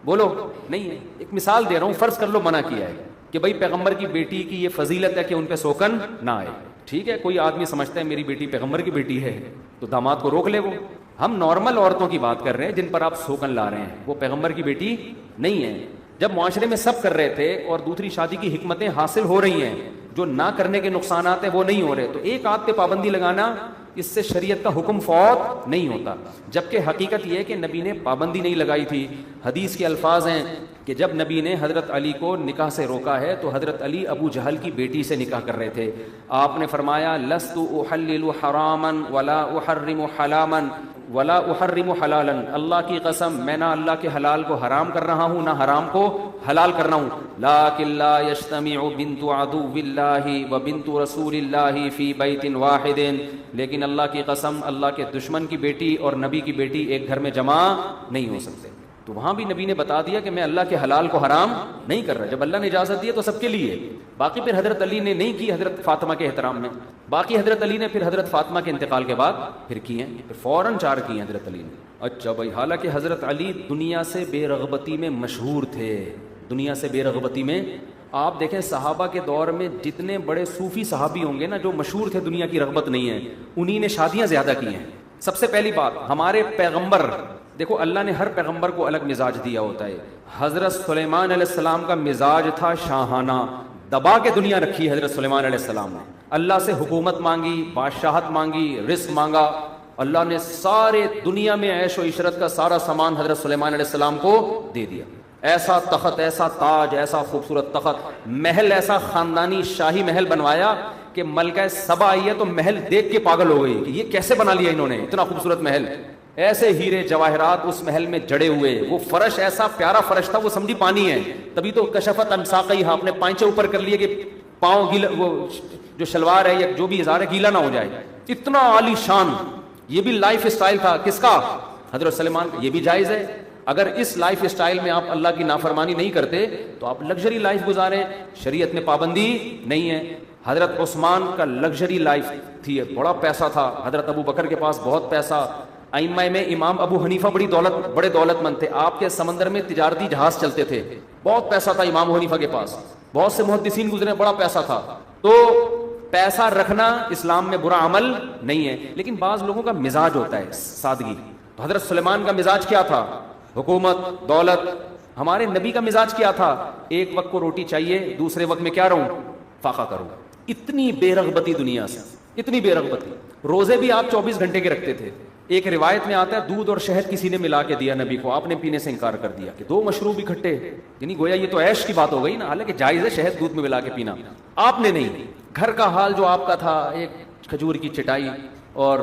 بولو نہیں ہے۔ ایک مثال دے رہا ہوں، فرض کر لو منع کیا ہے کہ بھائی پیغمبر کی بیٹی کی یہ فضیلت ہے کہ ان پہ سوکن نہ آئے، ٹھیک ہے، کوئی آدمی سمجھتا ہے میری بیٹی پیغمبر کی بیٹی ہے تو داماد کو روک لے۔ وہ ہم نارمل عورتوں کی بات کر رہے ہیں جن پر آپ سوکن لا رہے ہیں، وہ پیغمبر کی بیٹی نہیں ہے۔ جب معاشرے میں سب کر رہے تھے اور دوسری شادی کی حکمتیں حاصل ہو رہی ہیں، جو نہ کرنے کے نقصانات ہیں وہ نہیں ہو رہے، تو ایک آدھ پہ پابندی لگانا اس سے شریعت کا حکم فوت نہیں ہوتا، جبکہ حقیقت یہ ہے کہ نبی نے پابندی نہیں لگائی تھی۔ حدیث کے الفاظ ہیں کہ جب نبی نے حضرت علی کو نکاح سے روکا ہے تو حضرت علی ابو جہل کی بیٹی سے نکاح کر رہے تھے۔ آپ نے فرمایا لست احلل حراما ولا احرم حلاما ولا احرم حلالا، اللہ کی قسم میں نہ اللہ کے حلال کو حرام کر رہا ہوں نہ حرام کو حلال کر رہا ہوں۔ لیکن لا یجتمع بنت عدو اللہ و بنت رسول اللہ فی بیت واحد، لیکن اللہ کی قسم اللہ کے دشمن کی بیٹی اور نبی کی بیٹی ایک گھر میں جمع نہیں ہو سکتے۔ تو وہاں بھی نبی نے بتا دیا کہ میں اللہ کے حلال کو حرام نہیں کر رہا، جب اللہ نے اجازت دی تو سب کے لیے۔ باقی پھر حضرت علی نے نہیں کی حضرت فاطمہ کے احترام میں، باقی حضرت علی نے پھر حضرت فاطمہ کے انتقال کے بعد پھر کی ہیں، پھر فوراً 4 کی ہیں حضرت علی نے۔ اچھا بھائی، حالانکہ حضرت علی دنیا سے بے رغبتی میں مشہور تھے، دنیا سے بے رغبتی میں۔ آپ دیکھیں صحابہ کے دور میں جتنے بڑے صوفی صحابی ہوں گے نا جو مشہور تھے دنیا کی رغبت نہیں ہے، انہی نے شادیاں زیادہ کی ہیں۔ سب سے پہلی بات، ہمارے پیغمبر، دیکھو اللہ نے ہر پیغمبر کو الگ مزاج دیا ہوتا ہے۔ حضرت سلیمان علیہ السلام کا مزاج تھا شاہانہ، دبا کے دنیا رکھی حضرت سلیمان علیہ السلام نے، اللہ سے حکومت مانگی، بادشاہت مانگی، رزق مانگا، اللہ نے سارے دنیا میں عیش و عشرت کا سارا سامان حضرت سلیمان علیہ السلام کو دے دیا. ایسا تخت، ایسا تاج، ایسا خوبصورت تخت، محل ایسا خاندانی شاہی محل بنوایا کہ ملکہ سبا آئی ہے تو محل دیکھ کے پاگل ہو گئی کہ یہ کیسے بنا لیا انہوں نے اتنا خوبصورت محل. ایسے ہیرے جواہرات اس محل میں جڑے ہوئے، وہ فرش ایسا پیارا فرش تھا وہ سمجھی پانی ہے، تبھی تو کشفت انساقیہا، اپنے پائنچے اوپر کر لیے کہ پاؤں گیلا، وہ جو شلوار ہے یا جو بھی ازار ہے گیلا نہ ہو جائے. اتنا عالی شان. یہ بھی لائف اسٹائل تھا کس کا؟ حضرت سلیمان کا. یہ بھی جائز ہے. اگر اس لائف اسٹائل میں آپ اللہ کی نافرمانی نہیں کرتے تو آپ لگژری لائف گزاریں، شریعت میں پابندی نہیں ہے. حضرت عثمان کا لگژری لائف تھی، بڑا پیسہ تھا. حضرت ابو بکر کے پاس بہت پیسہ. ائمہ میں امام ابو حنیفہ بڑے دولت مند تھے. آپ کے سمندر میں تجارتی جہاز چلتے تھے، بہت پیسہ تھا امام ابو حنیفہ کے پاس. بہت سے محدثین گزرے، بڑا پیسہ تھا. تو پیسہ رکھنا اسلام میں برا عمل نہیں ہے، لیکن بعض لوگوں کا مزاج ہوتا ہے سادگی. تو حضرت سلیمان کا مزاج کیا تھا؟ حکومت، دولت. ہمارے نبی کا مزاج کیا تھا؟ ایک وقت کو روٹی چاہیے، دوسرے وقت میں کیا رہوں؟ فاقہ کروں. اتنی بے رغبتی دنیا سے، اتنی بے رغبتی. روزے بھی آپ 24 گھنٹے کے رکھتے تھے. ایک روایت میں آتا ہے دودھ اور شہد کسی نے ملا کے دیا نبی کو، آپ نے پینے سے انکار کر دیا کہ 2 مشروب اکٹھے، یعنی گویا یہ تو عیش کی بات ہو گئی نا، حالانکہ جائز ہے شہد دودھ میں ملا کے پینا. آپ نے نہیں. گھر کا حال جو آپ کا تھا، ایک کھجور کی چٹائی اور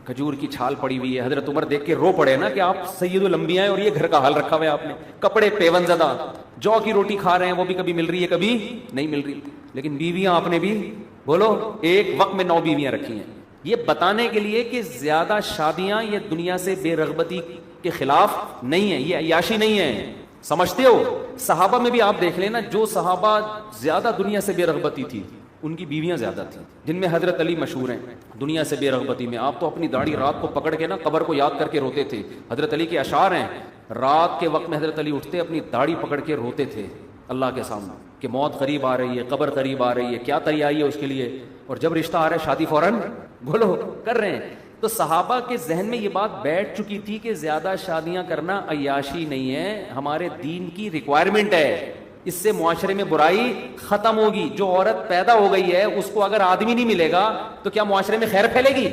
کھجور کی چھال پڑی ہوئی ہے. حضرت عمر دیکھ کے رو پڑے نا کہ آپ سید الانبیاء ہیں اور یہ گھر کا حال رکھا ہوا ہے آپ نے. کپڑے پیون زدہ، جو کی روٹی کھا رہے ہیں وہ بھی کبھی مل رہی ہے کبھی نہیں مل رہی. لیکن بیویاں آپ نے بھی، بولو، ایک وقت میں 9 بیویاں رکھی ہیں. یہ بتانے کے لیے کہ زیادہ شادیاں یہ دنیا سے بے رغبتی کے خلاف نہیں ہیں، یہ عیاشی نہیں ہے. سمجھتے ہو؟ صحابہ میں بھی آپ دیکھ لینا، جو صحابہ زیادہ دنیا سے بے رغبتی تھی ان کی بیویاں زیادہ تھیں، جن میں حضرت علی مشہور ہیں دنیا سے بے رغبتی میں. آپ تو اپنی داڑھی رات کو پکڑ کے نا قبر کو یاد کر کے روتے تھے. حضرت علی کے اشعار ہیں، رات کے وقت میں حضرت علی اٹھتے اپنی داڑھی پکڑ کے روتے تھے اللہ کے سامنے کہ موت قریب آ رہی ہے، قبر قریب آ رہی ہے، کیا تیاری ہے اس کے لیے. اور جب رشتہ آ رہا ہے شادی فوراً بولو کر رہے ہیں. تو صحابہ کے ذہن میں یہ بات بیٹھ چکی تھی کہ زیادہ شادیاں کرنا عیاشی نہیں ہے، ہمارے دین کی ریکوائرمنٹ ہے. اس سے معاشرے میں برائی ختم ہوگی. جو عورت پیدا ہو گئی ہے اس کو اگر آدمی نہیں ملے گا تو کیا معاشرے میں خیر پھیلے گی؟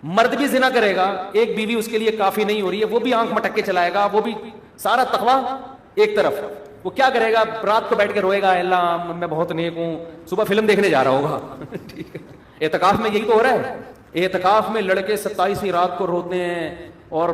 مرد بھی زنا کرے گا، ایک بیوی اس کے لیے کافی نہیں ہو رہی ہے، وہ بھی آنکھ مٹک کے چلائے گا، وہ بھی سارا تقویٰ ایک طرف. وہ کیا کرے گا؟ رات کو بیٹھ کے روئے گا اللہ میں بہت نیک ہوں، صبح فلم دیکھنے جا رہا ہوگا. ٹھیک ہے. اعتکاف میں یہی تو ہو رہا ہے. اعتکاف میں لڑکے 27ویں رات کو روتے ہیں اور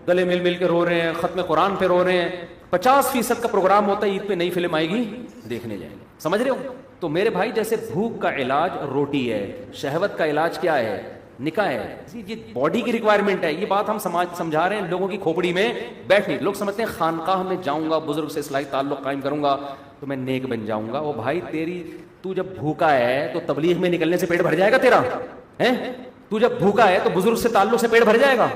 گلے مل مل کے رو رہے ہیں، ختم قرآن پہ رو رہے ہیں. 50% کا پروگرام ہوتا ہے عید پہ نئی فلم آئے گی دیکھنے جائیں گے. سمجھ رہے ہو؟ تو میرے بھائی جیسے بھوک کا علاج روٹی ہے، شہوت کا علاج کیا ہے؟ نکاح ہے. یہ باڈی کی ریکوائرمنٹ ہے. یہ بات ہم سمجھا رہے ہیں لوگوں کی کھوپڑی میں بیٹھنی. لوگ سمجھتے ہیں خانقاہ میں جاؤں گا، بزرگ سے اصلاحی تعلق قائم کروں گا تو میں نیک بن جاؤں گا. وہ بھائی تو جب بھوکا ہے تو تبلیغ میں نکلنے سے پیٹ بھر جائے گا تیرا؟ تو جب بھوکا ہے تو بزرگ سے تعلق سے پیٹ بھر جائے گا؟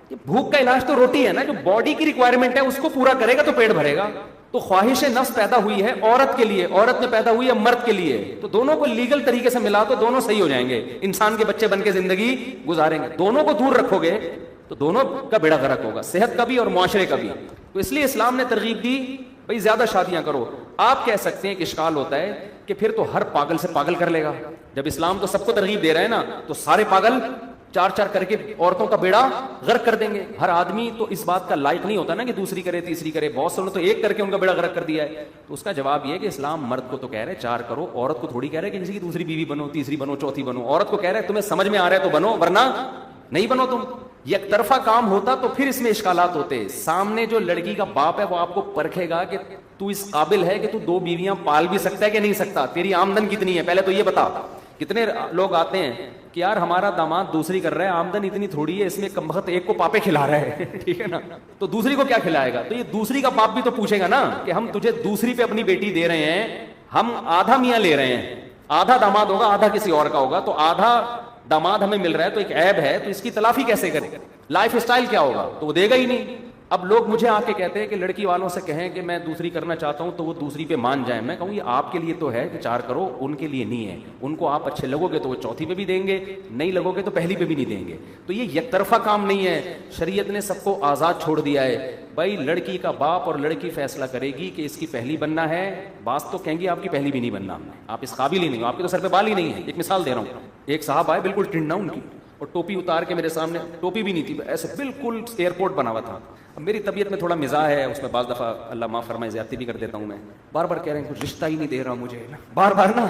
یہ بھوک کا علاج تو روٹی ہے نا. جو باڈی کی ریکوائرمنٹ ہے اس کو پورا کرے گا تو پیٹ بھرے گا. تو خواہش نفس پیدا ہوئی ہے عورت کے لیے، عورت میں پیدا ہوئی ہے مرد کے لیے. تو دونوں کو لیگل طریقے سے ملا تو دونوں صحیح ہو جائیں گے، انسان کے بچے بن کے زندگی گزاریں گے. دونوں کو دور رکھو گے تو دونوں کا بیڑا غرق ہوگا، صحت کا بھی اور معاشرے کا بھی. تو اس لیے اسلام نے ترغیب دی بھائی زیادہ شادیاں کرو. آپ کہہ سکتے ہیں کہ اشکال ہوتا ہے کہ پھر تو ہر پاگل سے پاگل کر لے گا. جب اسلام تو سب کو ترغیب دے رہا ہے نا، تو سارے پاگل 4 کر کے عورتوں کا بیڑا غرق کر دیں گے. ہر آدمی تو اس بات کا لائق نہیں ہوتا نا کہ دوسری کرے تیسری کرے. بہت سے نے تو ایک کر کے ان کا بیڑا غرق کر دیا ہے. تو اس کا جواب یہ ہے کہ اسلام مرد کو تو کہہ رہے 4 کرو، عورت کو تھوڑی کہہ رہے کہ کسی کی دوسری بیوی بنو، تیسری بنو، چوتھی بنو. عورت کو کہہ رہے تمہیں سمجھ میں آ رہا ہے تو بنو ورنہ نہیں بنو. تم یک طرفہ کام ہوتا تو پھر اس میں اشکالات ہوتے. سامنے جو لڑکی کا باپ ہے وہ آپ کو پرکھے گا کہ تو اس قابل ہے کہ تو 2 بیویاں پال بھی سکتا ہے کہ نہیں سکتا، تیری آمدن کتنی ہے پہلے تو یہ بتا. کتنے لوگ آتے ہیں کہ یار ہمارا داماد دوسری کر رہا ہے، آمدن اتنی تھوڑی ہے، اس میں کمبخت ایک کو پاپے کھلا رہا ہے. ٹھیک ہے نا، تو دوسری کو کیا کھلائے گا؟ تو یہ دوسری کا باپ بھی تو پوچھے گا نا کہ ہم تجھے دوسری پہ اپنی بیٹی دے رہے ہیں، ہم آدھا میاں لے رہے ہیں، آدھا داماد ہوگا آدھا کسی اور کا ہوگا، تو آدھا داماد ہمیں مل رہا ہے تو ایک عیب ہے، تو اس کی تلافی کیسے کرے؟ لائف اسٹائل کیا ہوگا؟ تو وہ دے گا ہی نہیں. اب لوگ مجھے آ کے کہتے ہیں کہ لڑکی والوں سے کہیں کہ میں دوسری کرنا چاہتا ہوں تو وہ دوسری پہ مان جائیں. میں کہوں یہ آپ کے لیے تو ہے کہ 4 کرو، ان کے لیے نہیں ہے. ان کو آپ اچھے لگو گے تو وہ چوتھی پہ بھی دیں گے، نہیں لگو گے تو پہلی پہ بھی نہیں دیں گے. تو یہ یک طرفہ کام نہیں ہے. شریعت نے سب کو آزاد چھوڑ دیا ہے. بھائی لڑکی کا باپ اور لڑکی فیصلہ کرے گی کہ اس کی پہلی بننا ہے. بعض تو کہیں گے آپ کی پہلی بھی نہیں بننا، آپ اس قابل ہی نہیں ہو، آپ کے تو سر پہ بال ہی نہیں ہے. ایک مثال دے رہا ہوں، ایک صاحب آئے بالکل ٹنڈا ان کی، اور ٹوپی اتار کے میرے سامنے، ٹوپی بھی نہیں تھی، ایسے بالکل ایئرپورٹ بنا ہوا تھا. اب میری طبیعت میں تھوڑا مزاح ہے، اس میں بعض دفعہ اللہ معاف فرمائے زیادتی بھی کر دیتا ہوں میں. بار بار کہہ رہے ہیں کچھ رشتہ ہی نہیں دے رہا مجھے، بار بار نا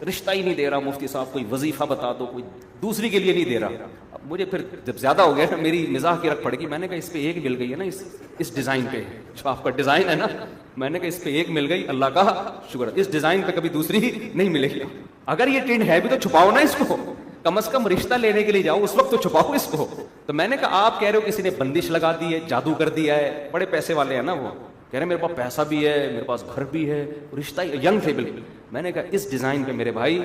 رشتہ ہی نہیں دے رہا مفتی صاحب، کوئی وظیفہ بتا دو، کوئی دوسری کے لیے نہیں دے رہا. اب مجھے پھر جب زیادہ ہو گیا نا، میری مزاح کی رکھ پڑ گئی. میں نے کہا اس پہ ایک مل گئی ہے نا، اس ڈیزائن پہ جو آپ کا ڈیزائن ہے نا، میں نے کہا اس پہ ایک مل گئی، اللہ کا شکر ہے. اس ڈیزائن پہ کبھی دوسری نہیں ملے گی. اگر یہ ٹرینڈ ہے بھی تو چھپاؤ نا اس کو، کم از کم رشتہ لینے کے لیے جاؤ اس وقت تو چھپاؤ اس کو. تو میں نے کہا آپ کہہ رہے ہو کسی نے بندش لگا دی ہے، جادو کر دیا ہے، بڑے پیسے والے ہیں نا وہ، کہہ رہے ہیں میرے پاس پیسہ بھی ہے، میرے پاس گھر بھی ہے، رشتہ ینگ تھے بالکل. میں نے کہا اس ڈیزائن پہ میرے بھائی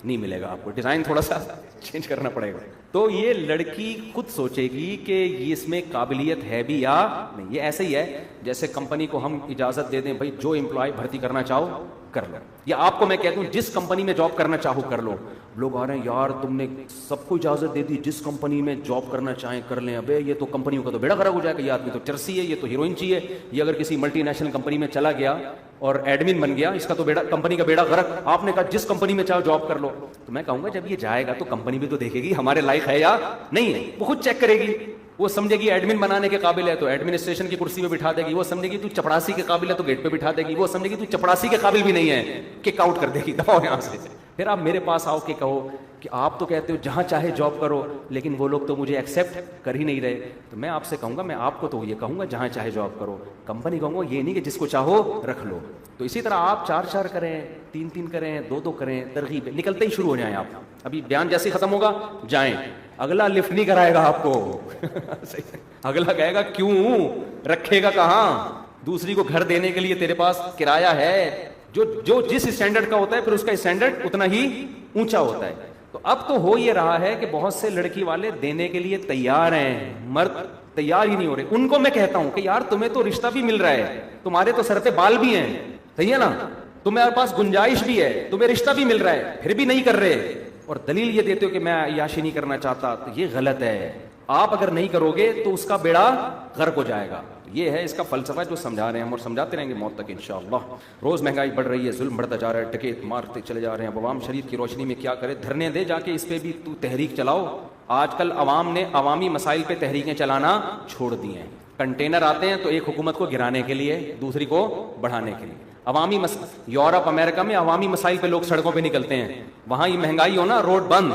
نہیں ملے گا آپ کو، ڈیزائن تھوڑا سا چینج کرنا پڑے گا. تو یہ لڑکی خود سوچے گی کہ اس میں قابلیت ہے بھی یا نہیں. یہ ایسے ہی ہے جیسے کمپنی کو ہم اجازت دے دیں بھائی جو امپلائی بھرتی کرنا چاہو کر لو، یا آپ کو میں کہتا ہوں جس کمپنی میں جاب کرنا چاہو کر لو. لوگ آ رہے ہیں یار تم نے سب کو اجازت دے دی، جس کمپنی میں جاب کرنا چاہیں کر لیں. ابے یہ تو کمپنیوں کا تو بیڑا خراب ہو جائے گا، یہ آدمی تو چرسی ہے، یہ تو ہیروئن چاہیے. یہ اگر کسی ملٹی نیشنل کمپنی میں چلا گیا اور ایڈمن بن گیا، اس کا تو بیڑا، کمپنی کا بیڑا غرق. آپ نے کہا جس کمپنی میں چاہو جاب کر لو. تو میں کہوں گا جب یہ جائے گا تو کمپنی بھی تو دیکھے گی ہمارے لائق ہے یا نہیں ہے. وہ خود چیک کرے گی. وہ سمجھے گی ایڈمن بنانے کے قابل ہے تو ایڈمنسٹریشن کی کرسی پہ بٹھا دے گی. وہ سمجھے گی تو چپڑاسی کے قابل ہے تو گیٹ پہ بٹھا دے گی. وہ سمجھے گی تو چپڑاسی کے قابل بھی نہیں ہے، کک آؤٹ کر دے گی، دفاؤ یہاں سے. پھر آپ میرے پاس آؤ کہ کہو کہ آپ تو کہتے ہو جہاں چاہے جاب کرو، لیکن وہ لوگ تو مجھے ایکسیپٹ کر ہی نہیں رہے. تو میں آپ سے کہوں گا، میں آپ کو تو یہ کہوں گا جہاں چاہے جاب کرو، کمپنی کہوں گا یہ نہیں کہ جس کو چاہو رکھ لو. تو اسی طرح آپ 4 کریں، 3 کریں، 2 کریں، ترغیب نکلتے ہی شروع ہو جائیں. آپ ابھی بیان جیسے ختم ہوگا جائیں، اگلا لفٹ نہیں کرائے گا آپ کو اگلا کہے گا کیوں رکھے گا کہاں. دوسری کو گھر دینے کے لیے تیرے پاس کرایہ ہے، جو جس اسٹینڈرڈ کا ہوتا ہے پھر اس کا اسٹینڈرڈ اتنا ہی اونچا ہوتا ہے. تو اب تو ہو یہ رہا ہے کہ بہت سے لڑکی والے دینے کے لیے تیار ہیں، مرد تیار ہی نہیں ہو رہے. ان کو میں کہتا ہوں کہ یار تمہیں تو رشتہ بھی مل رہا ہے، تمہارے تو سر پہ بال بھی ہیں، صحیح ہے نا، تمہارے پاس گنجائش بھی ہے، تمہیں رشتہ بھی مل رہا ہے، پھر بھی نہیں کر رہے اور دلیل یہ دیتے ہو کہ میں عیاشی نہیں کرنا چاہتا. تو یہ غلط ہے. آپ اگر نہیں کرو گے تو اس کا بیڑا غرق ہو جائے گا. یہ ہے اس کا فلسفہ جو سمجھا رہے ہیں ہم، اور سمجھاتے رہیں گے موت تک انشاءاللہ. روز مہنگائی بڑھ رہی ہے، ظلم بڑھتا جا رہا ہے، ڈکیت مارتے چلے جا رہے ہیں. عوام شریعت کی روشنی میں کیا کرے؟ دھرنے دے جا کے، اس پہ بھی تو تحریک چلاؤ. آج کل عوام نے عوامی مسائل پہ تحریکیں چلانا چھوڑ دی ہیں. کنٹینر آتے ہیں تو ایک حکومت کو گرانے کے لیے، دوسری کو بڑھانے کے لیے. عوامی یورپ امریکہ میں عوامی مسائل پہ لوگ سڑکوں پہ نکلتے ہیں. وہاں یہ مہنگائی ہو نا، روڈ بند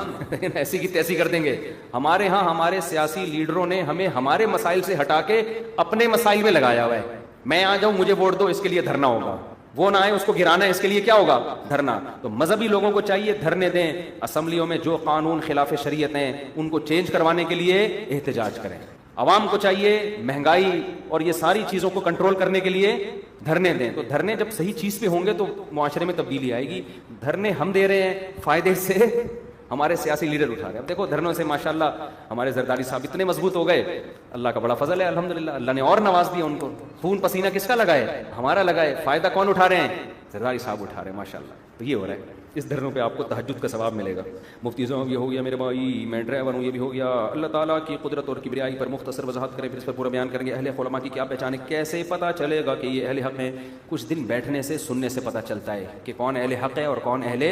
ایسی کی تیسی کر دیں گے. ہمارے ہاں ہمارے سیاسی لیڈروں نے ہمیں ہمارے مسائل سے ہٹا کے اپنے مسائل میں لگایا ہوا ہے. میں آ جاؤں مجھے ووٹ دو، اس کے لیے دھرنا ہوگا. وہ نہ آئے اس کو گرانا ہے، اس کے لیے کیا ہوگا؟ دھرنا. تو مذہبی لوگوں کو چاہیے دھرنے دیں، اسمبلیوں میں جو قانون خلاف شریعت ہیں ان کو چینج کروانے کے لیے احتجاج کریں. عوام کو چاہیے مہنگائی اور یہ ساری چیزوں کو کنٹرول کرنے کے لیے دھرنے دیں. تو دھرنے جب صحیح چیز پہ ہوں گے تو معاشرے میں تبدیلی آئے گی. دھرنے ہم دے رہے ہیں، فائدے سے ہمارے سیاسی لیڈر اٹھا رہے ہیں. اب دیکھو دھرنوں سے ماشاءاللہ ہمارے زرداری صاحب اتنے مضبوط ہو گئے، اللہ کا بڑا فضل ہے الحمدللہ. اللہ نے اور نواز دیا ان کو. خون پسینہ کس کا لگائے؟ ہمارا لگائے. فائدہ کون اٹھا رہے ہیں؟ زرداری صاحب اٹھا رہے ہیں ماشاءاللہ. تو یہ ہو رہا ہے. اس دھرنوں پہ آپ کو تہجد کا ثواب ملے گا. مفتی صاحب یہ ہو گیا میرے بھائی، میں ڈرائیور ہوں یہ بھی ہو گیا. اللہ تعالیٰ کی قدرت اور کبریائی پر مختصر وضاحت کریں، پھر اس پر پورا بیان کریں گے. اہل علماء کی کیا پہچان ہے؟ کیسے پتہ چلے گا کہ یہ اہل حق ہیں؟ کچھ دن بیٹھنے سے، سننے سے پتہ چلتا ہے کہ کون اہل حق ہے اور کون اہل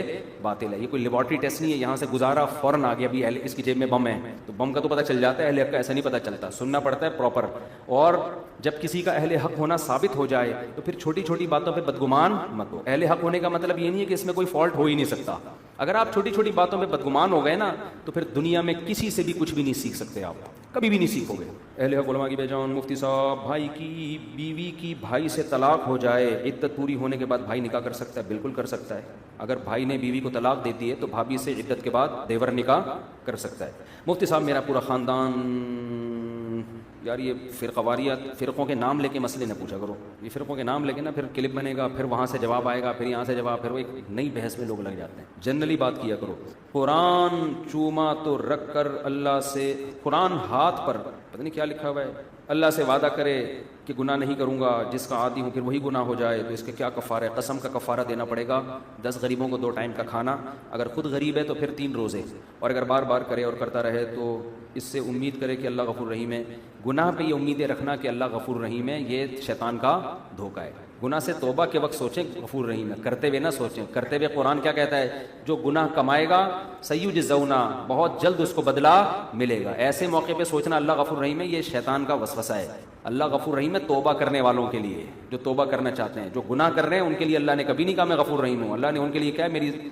باطل ہے. یہ کوئی لیبارٹری ٹیسٹ نہیں ہے یہاں سے گزارا فوراً آ گیا ابھی اہل اس کی جیب میں بم ہے تو بم کا تو پتہ چل جاتا ہے، اہل حق کا ایسا نہیں پتہ چلتا. سننا پڑتا ہے پراپر. اور جب کسی کا اہل حق ہونا ثابت ہو جائے تو پھر چھوٹی چھوٹی باتوں پہ بدگمان مت ہو. اہل حق ہونے کا مطلب یہ نہیں ہے کہ اس میں کوئی فالٹ ہو ہی نہیں سکتا. اگر آپ چھوٹی چھوٹی باتوں پہ بدگمان ہو گئے نا تو پھر دنیا میں کسی سے بھی کچھ بھی نہیں سیکھ سکتے. آپ کبھی بھی نہیں سیکھو گے. اہل حق علماء کی پہچان. مفتی صاحب بھائی کی بیوی کی بھائی سے طلاق ہو جائے، عدت پوری ہونے کے بعد بھائی نکاح کر سکتا ہے؟ بالکل کر سکتا ہے. اگر بھائی نے بیوی کو طلاق دے دی ہے تو بھابھی سے عدت کے بعد دیور نکاح کر سکتا ہے. مفتی صاحب میرا پورا خاندان، یار یہ فرقواریات، فرقوں کے نام لے کے مسئلے نہ پوچھا کرو. یہ فرقوں کے نام لے کے نا پھر کلپ بنے گا، پھر وہاں سے جواب آئے گا، پھر یہاں سے جواب، پھر وہ ایک نئی بحث میں لوگ لگ جاتے ہیں. جنرلی بات کیا کرو. قرآن چوما تو رکھ کر اللہ سے، قرآن ہاتھ پر پتہ نہیں کیا لکھا ہوا ہے، اللہ سے وعدہ کرے کہ گناہ نہیں کروں گا، جس کا عادی ہوں پھر وہی گناہ ہو جائے تو اس کا کیا کفارہ ہے؟ قسم کا کفارہ دینا پڑے گا. 10 غریبوں کو 2 ٹائم کا کھانا. اگر خود غریب ہے تو پھر 3 روزے. اور اگر بار بار کرے اور کرتا رہے تو اس سے امید کرے کہ اللہ غفور رحیم ہے. گناہ پہ یہ امیدیں رکھنا کہ اللہ غفور رحیم ہے، یہ شیطان کا دھوکہ ہے. گناہ سے توبہ کے وقت سوچیں غفور رحیم ہے، کرتے ہوئے نہ سوچیں۔ کرتے ہوئے قرآن کیا کہتا ہے؟ جو گناہ کمائے گا سیجزون، بہت جلد اس کو بدلہ ملے گا۔ ایسے موقع پہ سوچنا اللہ غفور رحیم ہے، یہ شیطان کا وسوسہ ہے۔ اللہ غفور رحیم ہے توبہ کرنے والوں کے لیے، جو توبہ کرنا چاہتے ہیں۔ جو گناہ کر رہے ہیں ان کے لیے اللہ نے کبھی نہیں کہا میں غفور رحیم ہوں، اللہ نے ان کے لیے کہا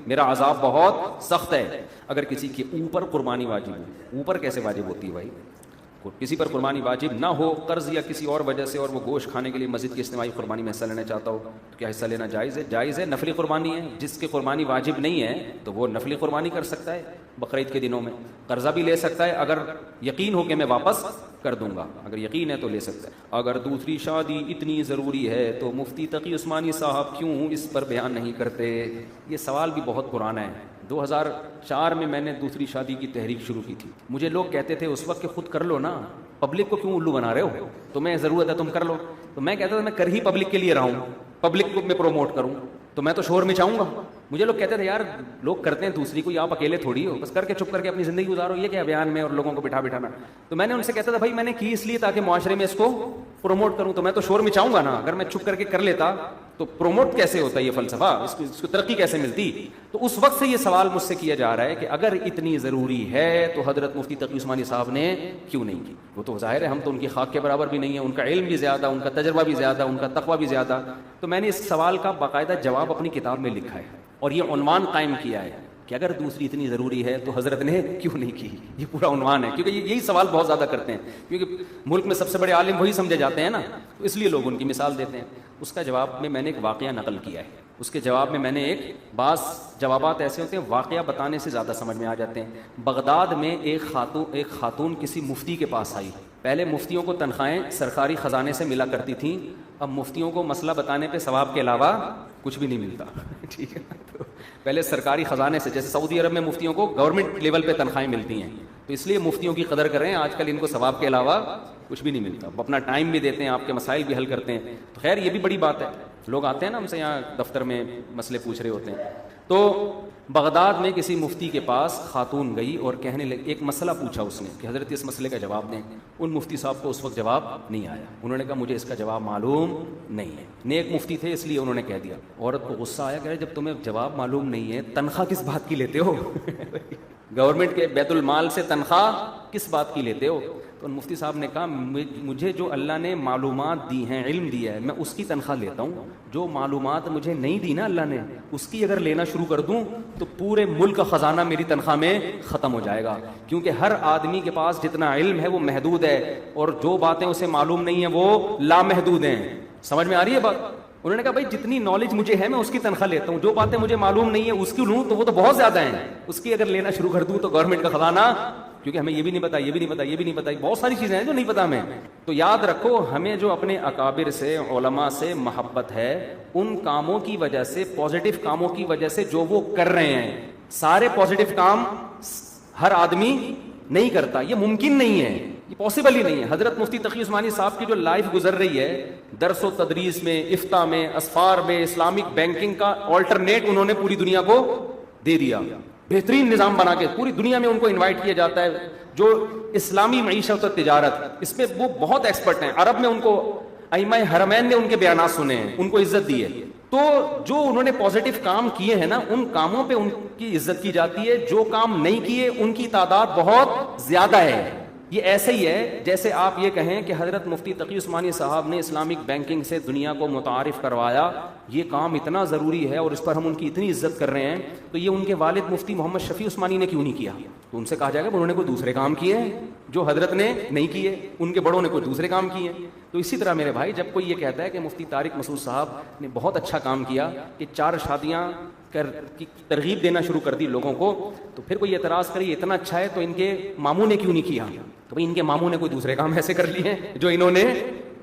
میرا عذاب بہت سخت ہے۔ اگر کسی کے اوپر قربانی واجب ہو، اوپر کیسے واجب ہوتی ہے بھائی؟ کسی پر قربانی واجب نہ ہو، قرض یا کسی اور وجہ سے، اور وہ گوشت کھانے کے لیے مسجد کی اجتماعی قربانی میں حصہ لینا چاہتا ہو تو کیا حصہ لینا جائز ہے؟ جائز ہے، نفلی قربانی ہے۔ جس کی قربانی واجب نہیں ہے تو وہ نفلی قربانی کر سکتا ہے بقرعید کے دنوں میں، قرضہ بھی لے سکتا ہے اگر یقین ہو کہ میں واپس کر دوں گا، اگر یقین ہے تو لے سکتا ہے۔ اگر دوسری شادی اتنی ضروری ہے تو مفتی تقی عثمانی صاحب کیوں اس پر بیان نہیں کرتے؟ یہ سوال بھی بہت پرانا ہے۔ 2004 میں میں نے دوسری شادی کی تحریک شروع کی تھی۔ مجھے لوگ کہتے تھے اس وقت کہ خود کر لو نا، پبلک کو کیوں الو بنا رہے ہو، تمہیں ضرورت ہے تم کر لو۔ تو میں کہتا تھا میں کر ہی پبلک کے لیے رہا ہوں، پبلک کو میں پروموٹ کروں تو میں تو شور میں چاہوں گا۔ مجھے لوگ کہتے تھے یار لوگ کرتے ہیں دوسری کو، آپ اکیلے تھوڑی ہو، بس کر کے چپ کر کے اپنی زندگی گزارو، یہ کیا بیان میں اور لوگوں کو بٹھانا۔ تو میں نے ان سے کہتا تھا بھائی میں نے کی اس لیے تاکہ معاشرے میں اس کو پروموٹ کروں، تو میں تو شور میں چاہوں گا نا۔ اگر میں چھپ کر کے کر لیتا تو پروموٹ کیسے ہوتا یہ فلسفہ، اس کو ترقی کیسے ملتی؟ تو اس وقت سے یہ سوال مجھ سے کیا جا رہا ہے کہ اگر اتنی ضروری ہے تو حضرت مفتی تقی عثمانی صاحب نے کیوں نہیں کی؟ وہ تو ظاہر ہے ہم تو ان کی خاک کے برابر بھی نہیں ہیں، ان کا علم بھی زیادہ، ان کا تجربہ بھی زیادہ، ان کا تقویٰ بھی زیادہ۔ تو میں نے اس سوال کا باقاعدہ جواب اپنی کتاب میں لکھا ہے اور یہ عنوان قائم کیا ہے کہ اگر دوسری اتنی ضروری ہے تو حضرت نے کیوں نہیں کی۔ یہ پورا عنوان ہے، کیونکہ یہی سوال بہت زیادہ کرتے ہیں، کیونکہ ملک میں سب سے بڑے عالم وہی سمجھے جاتے ہیں نا، تو اس لیے لوگ ان کی مثال دیتے ہیں۔ اس کا جواب میں نے ایک واقعہ نقل کیا ہے۔ اس کے جواب میں نے ایک بعض جوابات ایسے ہوتے ہیں واقعہ بتانے سے زیادہ سمجھ میں آ جاتے ہیں۔ بغداد میں ایک خاتون کسی مفتی کے پاس آئی۔ پہلے مفتیوں کو تنخواہیں سرکاری خزانے سے ملا کرتی تھیں، اب مفتیوں کو مسئلہ بتانے پہ ثواب کے علاوہ کچھ بھی نہیں ملتا، ٹھیک ہے۔ تو پہلے سرکاری خزانے سے، جیسے سعودی عرب میں مفتیوں کو گورنمنٹ لیول پہ تنخواہیں ملتی ہیں، تو اس لیے مفتیوں کی قدر کریں، آج کل ان کو ثواب کے علاوہ کچھ بھی نہیں ملتا، وہ اپنا ٹائم بھی دیتے ہیں، آپ کے مسائل بھی حل کرتے ہیں۔ تو خیر یہ بھی بڑی بات ہے، لوگ آتے ہیں نا ہم سے یہاں دفتر میں مسئلے پوچھ رہے ہوتے ہیں۔ تو بغداد میں کسی مفتی کے پاس خاتون گئی اور کہنے لگی، ایک مسئلہ پوچھا اس نے کہ حضرت اس مسئلے کا جواب دیں۔ ان مفتی صاحب کو اس وقت جواب نہیں آیا، انہوں نے کہا مجھے اس کا جواب معلوم نہیں ہے۔ نیک مفتی تھے اس لیے انہوں نے کہہ دیا۔ عورت کو غصہ آیا کہ جب تمہیں جواب معلوم نہیں ہے تنخواہ کس بات کی لیتے ہو؟ گورنمنٹ کے بیت المال سے تنخواہ کس بات کی لیتے ہو؟ تو مفتی صاحب نے کہا مجھے جو اللہ نے معلومات دی ہیں، علم دیا ہے، میں اس کی تنخواہ لیتا ہوں۔ جو معلومات مجھے نہیں دی نا اللہ نے، اس کی اگر لینا شروع کر دوں تو پورے ملک کا خزانہ میری تنخواہ میں ختم ہو جائے گا، کیونکہ ہر آدمی کے پاس جتنا علم ہے وہ محدود ہے، اور جو باتیں اسے معلوم نہیں ہیں وہ لامحدود ہیں۔ سمجھ میں آ رہی ہے بات؟ انہوں نے کہا بھائی جتنی نالج مجھے ہے میں اس کی تنخواہ لیتا ہوں، جو باتیں مجھے معلوم نہیں ہے اس کی لوں تو وہ تو بہت زیادہ ہیں، اس کی اگر لینا شروع کر دوں تو گورنمنٹ کا خزانہ، کیونکہ ہمیں یہ بھی نہیں پتا، یہ بھی نہیں پتا، یہ بھی نہیں پتا، بہت ساری چیزیں ہیں جو نہیں پتا ہمیں۔ تو یاد رکھو ہمیں جو اپنے اکابر سے، علماء سے محبت ہے، ان کاموں کی وجہ سے، پازیٹو کاموں کی وجہ سے جو وہ کر رہے ہیں، سارے پازیٹو کام ہر آدمی نہیں کرتا، یہ ممکن نہیں ہے، یہ پاسبل ہی نہیں ہے۔ حضرت مفتی تقی عثمانی صاحب کی جو لائف گزر رہی ہے، درس و تدریس میں، افتاء میں، اسفار میں، اسلامک بینکنگ کا آلٹرنیٹ انہوں نے پوری دنیا کو دے دیا، بہترین نظام بنا کے پوری دنیا میں ان کو انوائٹ کیا جاتا ہے۔ جو اسلامی معیشت اور تجارت، اس میں وہ بہت ایکسپرٹ ہیں، عرب میں ان کو ائمہ حرمین نے ان کے بیانات سنے ہیں، ان کو عزت دی ہے۔ تو جو انہوں نے پازیٹو کام کیے ہیں نا، ان کاموں پہ ان کی عزت کی جاتی ہے، جو کام نہیں کیے ان کی تعداد بہت زیادہ ہے۔ یہ ایسے ہی ہے جیسے آپ یہ کہیں کہ حضرت مفتی تقی عثمانی صاحب نے اسلامک بینکنگ سے دنیا کو متعارف کروایا، یہ کام اتنا ضروری ہے اور اس پر ہم ان کی اتنی عزت کر رہے ہیں، تو یہ ان کے والد مفتی محمد شفیع عثمانی نے کیوں نہیں کیا؟ تو ان سے کہا جائے گا انہوں نے کوئی دوسرے کام کیے ہیں جو حضرت نے نہیں کیے، ان کے بڑوں نے کوئی دوسرے کام کیے ہیں۔ تو اسی طرح میرے بھائی جب کوئی یہ کہتا ہے کہ مفتی طارق مسعود صاحب نے بہت اچھا کام کیا کہ 4 شادیاں کی ترغیب دینا شروع کر دی لوگوں کو، تو پھر کوئی اعتراض کرے اتنا اچھا ہے تو ان کے ماموں نے کیوں نہیں کیا؟ تو بھائی ان کے ماموں نے کوئی دوسرے کام ایسے کر لیے ہیں جو انہوں نے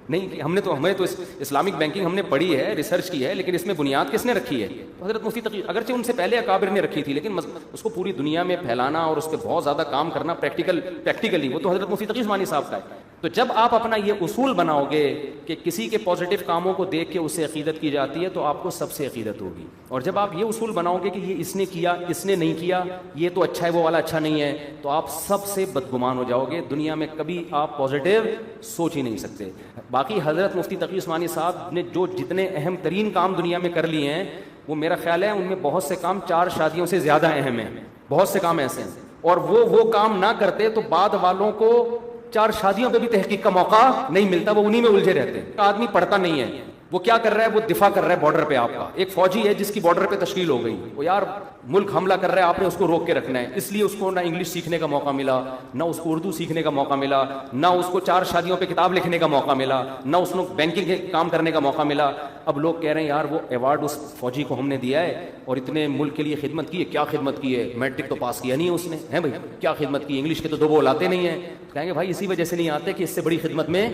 نہیں کی۔ ہمیں تو اسلامک بینکنگ ہم نے پڑھی ہے، ریسرچ کی ہے، لیکن اس میں بنیاد کس نے رکھی ہے؟ تو حضرت مفتی تقی، اگرچہ ان سے پہلے اکابر نے رکھی تھی، لیکن اس کو پوری دنیا میں پھیلانا اور اس پہ بہت زیادہ کام کرنا پریکٹیکلی وہ تو حضرت مفتی تقی عثمانی صاحب کا ہے۔ تو جب آپ اپنا یہ اصول بناؤ گے کہ کسی کے پازیٹیو کاموں کو دیکھ کے اسے عقیدت کی جاتی ہے تو آپ کو سب سے عقیدت ہوگی. اور جب آپ یہ اصول بناؤ گے کہ یہ اس نے کیا اس نے نہیں کیا, یہ تو اچھا ہے وہ والا اچھا نہیں ہے, تو آپ سب سے بدگمان ہو جاؤ گے. دنیا میں کبھی آپ پازیٹیو سوچ ہی نہیں سکتے. باقی حضرت مفتی تقی عثمانی صاحب نے جو جتنے اہم ترین کام دنیا میں کر لیے ہیں, وہ میرا خیال ہے ان میں بہت سے کام 4 شادیوں سے زیادہ اہم ہیں. بہت سے کام ایسے ہیں, اور وہ کام نہ کرتے تو بعد والوں کو 4 شادیوں پہ بھی تحقیق کا موقع نہیں ملتا, وہ انہی میں الجھے رہتے ہیں. آدمی پڑھتا نہیں ہے, وہ کیا کر رہا ہے, وہ دفاع کر رہا ہے بارڈر پہ. آپ کا ایک فوجی ہے جس کی بارڈر پہ تشکیل ہو گئی, وہ یار ملک حملہ کر رہا ہے, آپ نے اس کو روک کے رکھنا ہے. اس لیے اس کو نہ انگلش سیکھنے کا موقع ملا, نہ اس کو اردو سیکھنے کا موقع ملا, نہ اس کو 4 شادیوں پہ کتاب لکھنے کا موقع ملا, نہ اس کو بینکنگ کے کام کرنے کا موقع ملا. اب لوگ کہہ رہے ہیں یار وہ ایوارڈ اس فوجی کو ہم نے دیا ہے اور اتنے ملک کے لیے خدمت کی ہے. کیا خدمت کی ہے, میٹرک تو پاس کیا نہیں ہے اس نے, ہے بھائی کیا خدمت کی, انگلش کے تو 2 بول آتے نہیں ہیں. کہیں گے بھائی اسی وجہ سے نہیں آتے کہ اس سے بڑی خدمت میں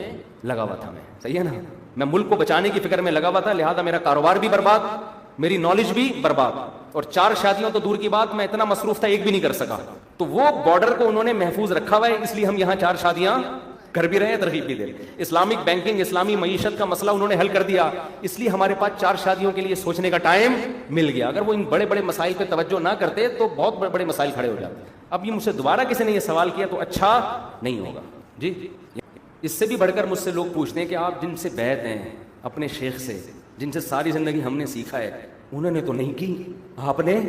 لگا ہوا تھا میں. صحیح ہے نا, میں ملک کو بچانے کی فکر میں لگا ہوا تھا, لہذا میرا کاروبار بھی برباد, میری نالج بھی برباد, اور 4 شادیوں تو دور کی بات, میں اتنا مصروف تھا ایک بھی نہیں کر سکا. تو وہ بارڈر کو انہوں نے محفوظ رکھا ہوا ہے, اس لیے ہم یہاں 4 شادیاں کر بھی رہے ہیں, ترغیب بھی دے رہے ہیں. اسلامک بینکنگ, اسلامی معیشت کا مسئلہ انہوں نے حل کر دیا, اس لیے ہمارے پاس 4 شادیوں کے لیے سوچنے کا ٹائم مل گیا. اگر وہ ان بڑے بڑے مسائل پہ توجہ نہ کرتے تو بہت بڑے بڑے مسائل کھڑے ہو جاتے. اب یہ مجھ سے دوبارہ کسی نے یہ سوال کیا تو اچھا نہیں ہوگا جی. اس سے بھی بڑھ کر مجھ سے لوگ پوچھتے ہیں کہ آپ جن سے بیعت ہیں اپنے شیخ سے, جن سے ساری زندگی ہم نے سیکھا ہے, انہوں نے تو نہیں کی, آپ نے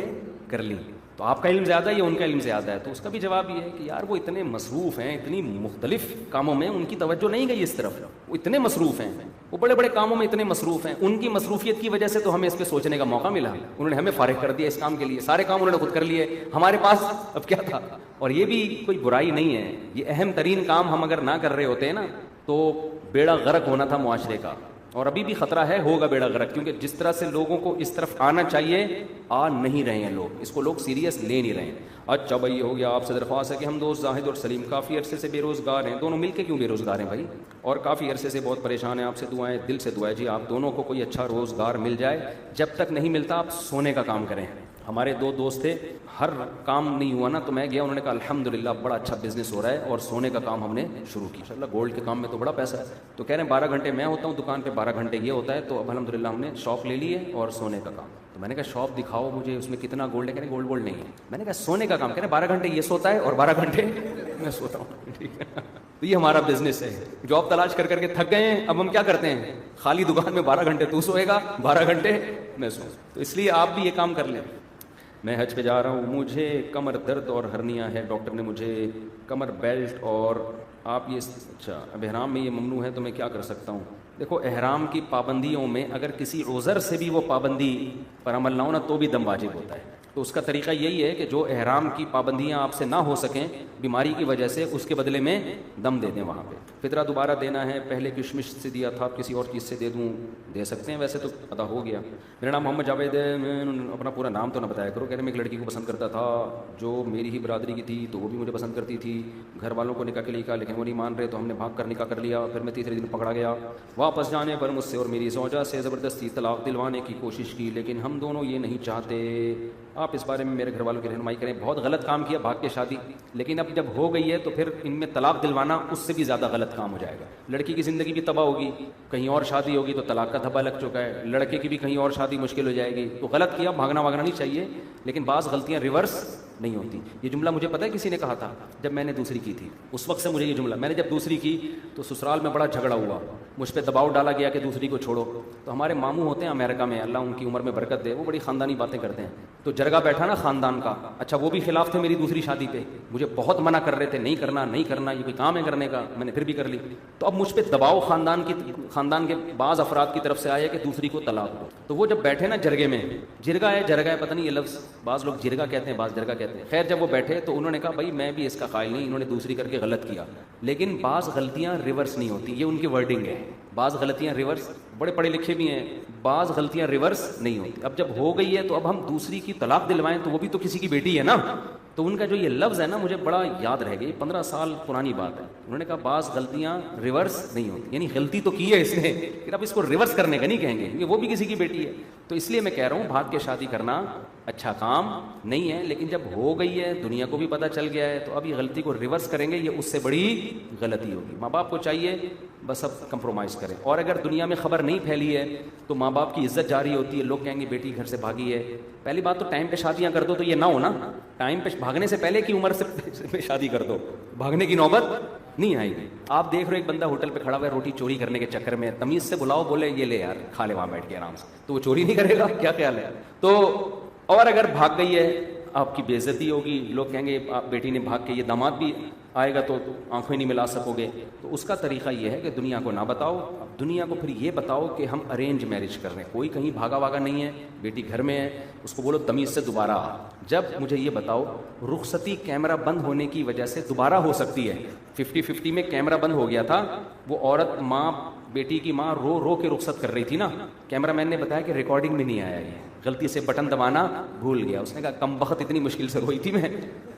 کر لی, تو آپ کا علم زیادہ ہے یا ان کا علم زیادہ ہے؟ تو اس کا بھی جواب یہ ہے کہ یار وہ اتنے مصروف ہیں, اتنی مختلف کاموں میں ان کی توجہ نہیں گئی اس طرف, وہ اتنے مصروف ہیں, وہ بڑے بڑے کاموں میں اتنے مصروف ہیں. ان کی مصروفیت کی وجہ سے تو ہمیں اس پہ سوچنے کا موقع ملا, انہوں نے ہمیں فارغ کر دیا اس کام کے لیے. سارے کام انہوں نے خود کر لیے, ہمارے پاس اب کیا تھا. اور یہ بھی کوئی برائی نہیں ہے, یہ اہم ترین کام ہم اگر نہ کر رہے ہوتے ہیں نا تو بیڑا غرق ہونا تھا معاشرے کا. اور ابھی بھی خطرہ ہے, ہوگا بیڑا غرق, کیونکہ جس طرح سے لوگوں کو اس طرف آنا چاہیے آ نہیں رہے ہیں لوگ, اس کو لوگ سیریس لے نہیں رہے ہیں. اچھا بھائی یہ ہو گیا, آپ سے درخواست ہے کہ ہم دوست زاہد اور سلیم کافی عرصے سے بے روزگار ہیں. دونوں مل کے کیوں بے روزگار ہیں بھائی, اور کافی عرصے سے بہت پریشان ہیں, آپ سے دعائیں, دل سے دعائیں جی آپ دونوں کو کوئی اچھا روزگار مل جائے. جب تک نہیں ملتا آپ سونے کا کام کریں. ہمارے 2 دوست تھے, ہر کام نہیں ہوا نا تو میں گیا, انہوں نے کہا الحمدللہ بڑا اچھا بزنس ہو رہا ہے اور سونے کا کام ہم نے شروع کیا. انشاءاللہ گولڈ کے کام میں تو بڑا پیسہ ہے. تو کہہ رہے ہیں 12 گھنٹے میں ہوتا ہوں دکان پہ, 12 گھنٹے یہ ہوتا ہے, تو اب الحمدللہ ہم نے شاپ لے لی ہے اور سونے کا کام. تو میں نے کہا شاپ دکھاؤ مجھے, اس میں کتنا گولڈ ہے؟ کہہ رہے گولڈ نہیں ہے. میں نے کہا سونے کا کام, کہہ رہے 12 گھنٹے یہ سوتا ہے اور 12 گھنٹے میں سوتا ہوں. ٹھیک ہے, تو یہ ہمارا بزنس ہے. جاب تلاش کر کے تھک گئے ہیں, اب ہم کیا کرتے ہیں, خالی دکان میں 12 گھنٹے تو سوئے گا, 12 گھنٹے میں سو. تو اس لیے آپ بھی یہ کام کر لیں. میں حج پہ جا رہا ہوں, مجھے کمر درد اور ہرنیا ہے, ڈاکٹر نے مجھے کمر بیلٹ اور آپ یہ اچھا اب احرام میں یہ ممنوع ہے تو میں کیا کر سکتا ہوں؟ دیکھو احرام کی پابندیوں میں اگر کسی عذر سے بھی وہ پابندی پر عمل نہ ہونا تو بھی دم واجب ہوتا ہے. تو اس کا طریقہ یہی ہے کہ جو احرام کی پابندیاں آپ سے نہ ہو سکیں بیماری کی وجہ سے, اس کے بدلے میں دم دے دیں وہاں پہ. فطرہ دوبارہ دینا ہے, پہلے کشمش سے دیا تھا اب کسی اور چیز سے دے دوں, دے سکتے ہیں, ویسے تو ادا ہو گیا. میرا نام محمد جاوید ہے, میں اپنا پورا نام تو نہ بتایا کرو. کہہ رہے میں ایک لڑکی کو پسند کرتا تھا جو میری ہی برادری کی تھی, تو وہ بھی مجھے پسند کرتی تھی. گھر والوں کو نکاح کے لیے کہا لیکن وہ نہیں مان رہے, تو ہم نے بھاگ کر نکاح کر لیا. پھر میں تیسرے دن پکڑا گیا. واپس جانے پر مجھ سے اور میری زوجہ سے زبردستی طلاق دلوانے کی کوشش کی, لیکن ہم دونوں یہ نہیں چاہتے. آپ اس بارے میں میرے گھر والوں کی رہنمائی کریں. بہت غلط کام کیا, بھاگ کے شادی, لیکن اب جب ہو گئی ہے تو پھر ان میں طلاق دلوانا اس سے بھی زیادہ غلط کام ہو جائے گا. لڑکی کی زندگی بھی تباہ ہوگی, کہیں اور شادی ہوگی تو طلاق کا دھبا لگ چکا ہے, لڑکے کی بھی کہیں اور شادی مشکل ہو جائے گی. تو غلط کیا, بھاگنا نہیں چاہیے, لیکن بعض غلطیاں ریورس نہیں ہوتی. یہ جملہ مجھے پتہ ہے کسی نے کہا تھا جب میں نے دوسری کی تھی, اس وقت سے مجھے یہ جملہ, میں نے جب دوسری کی تو سسرال میں بڑا جھگڑا ہوا, مجھ پہ دباؤ ڈالا گیا کہ دوسری کو چھوڑو. تو ہمارے ماموں ہوتے ہیں امریکہ میں, اللہ ان کی عمر میں برکت دے, وہ بڑی خاندانی باتیں کرتے ہیں. تو جرگہ بیٹھا نا خاندان کا, اچھا وہ بھی خلاف تھے میری دوسری شادی پہ, مجھے بہت منع کر رہے تھے نہیں کرنا, یہ کوئی کام ہے کرنے کا, میں نے پھر بھی کر لی. تو اب مجھ پہ دباؤ خاندان کے بعض افراد کی طرف سے آیا کہ دوسری کو طلاق دو. تو وہ جب بیٹھے نا جرگے میں, جرگہ ہے پتہ نہیں یہ لفظ بعض لوگ جرگہ کہتے ہیں بعض جرگہ کہتے ہیں, خیر جب وہ بیٹھے تو انہوں نے کہا بھائی میں بھی اس کا قائل نہیں, انہوں نے دوسری کر کے غلط کیا, لیکن بعض غلطیاں ریورس نہیں ہوتی, یہ ان کی ورڈنگ ہے, بعض غلطیاں ریورس بڑے پڑھے لکھے بھی ہیں, بعض غلطیاں ریورس نہیں ہوتی. اب جب ہو گئی ہے تو اب ہم دوسری کی طلاق دلوائیں تو وہ بھی تو کسی کی بیٹی ہے نا. تو ان کا جو یہ لفظ ہے نا مجھے بڑا یاد رہ گئی, 15 سال پرانی بات ہے. انہوں نے کہا بعض غلطیاں ریورس نہیں ہوتی, یعنی غلطی تو کی ہے اس نے, پھر اب اس کو ریورس کرنے کا نہیں کہیں گے کیونکہ وہ بھی کسی کی بیٹی ہے. تو اس لیے میں کہہ رہا ہوں بھاگ کے شادی کرنا اچھا کام نہیں ہے, لیکن جب ہو گئی ہے, دنیا کو بھی پتہ چل گیا ہے, تو اب یہ غلطی کو ریورس کریں گے, یہ اس سے بڑی غلطی ہوگی. ماں باپ کو چاہیے بس اب کمپرومائز کریں. اور اگر دنیا میں خبر نہیں پھیلی ہے تو ماں باپ کی عزت جاری ہوتی ہے, لوگ کہیں گے بیٹی گھر سے بھاگی ہے. پہلی بات تو ٹائم پہ شادیاں کر دو تو یہ نہ ہو نا, ٹائم پہ بھاگنے سے پہلے کی عمر سے شادی کر دو, بھاگنے کی نوبت نہیں آئے گی. آپ دیکھ رہے ایک بندہ ہوٹل پہ کھڑا ہوا ہے روٹی چوری کرنے کے چکر میں, تمیز سے بلاؤ, بولے یہ لے یار کھا لے وہاں بیٹھ کے آرام سے, تو وہ چوری نہیں کرے گا؟ کیا خیال ہے؟ تو اور اگر بھاگ گئی ہے آپ کی بے عزتی ہوگی, لوگ کہیں گے آپ بیٹی نے بھاگ کے, یہ داماد بھی آئے گا تو آنکھیں نہیں ملا سکو گے. تو اس کا طریقہ یہ ہے کہ دنیا کو نہ بتاؤ, اب دنیا کو پھر یہ بتاؤ کہ ہم ارینج میرج کر رہے ہیں, کوئی کہیں بھاگا واگا نہیں ہے, بیٹی گھر میں ہے. اس کو بولو تمیز سے دوبارہ آ. جب مجھے یہ بتاؤ رخصتی کیمرہ بند ہونے کی وجہ سے دوبارہ ہو سکتی ہے, 50-50 میں کیمرہ بند ہو گیا تھا, وہ عورت ماں بیٹی کی ماں رو رو کے رخصت کر رہی تھی نا, کیمرہ مین نے بتایا کہ ریکارڈنگ میں نہیں آیا, یہ غلطی سے بٹن دبانا بھول گیا. اس نے کہا کم بخت اتنی مشکل سے روئی تھی میں,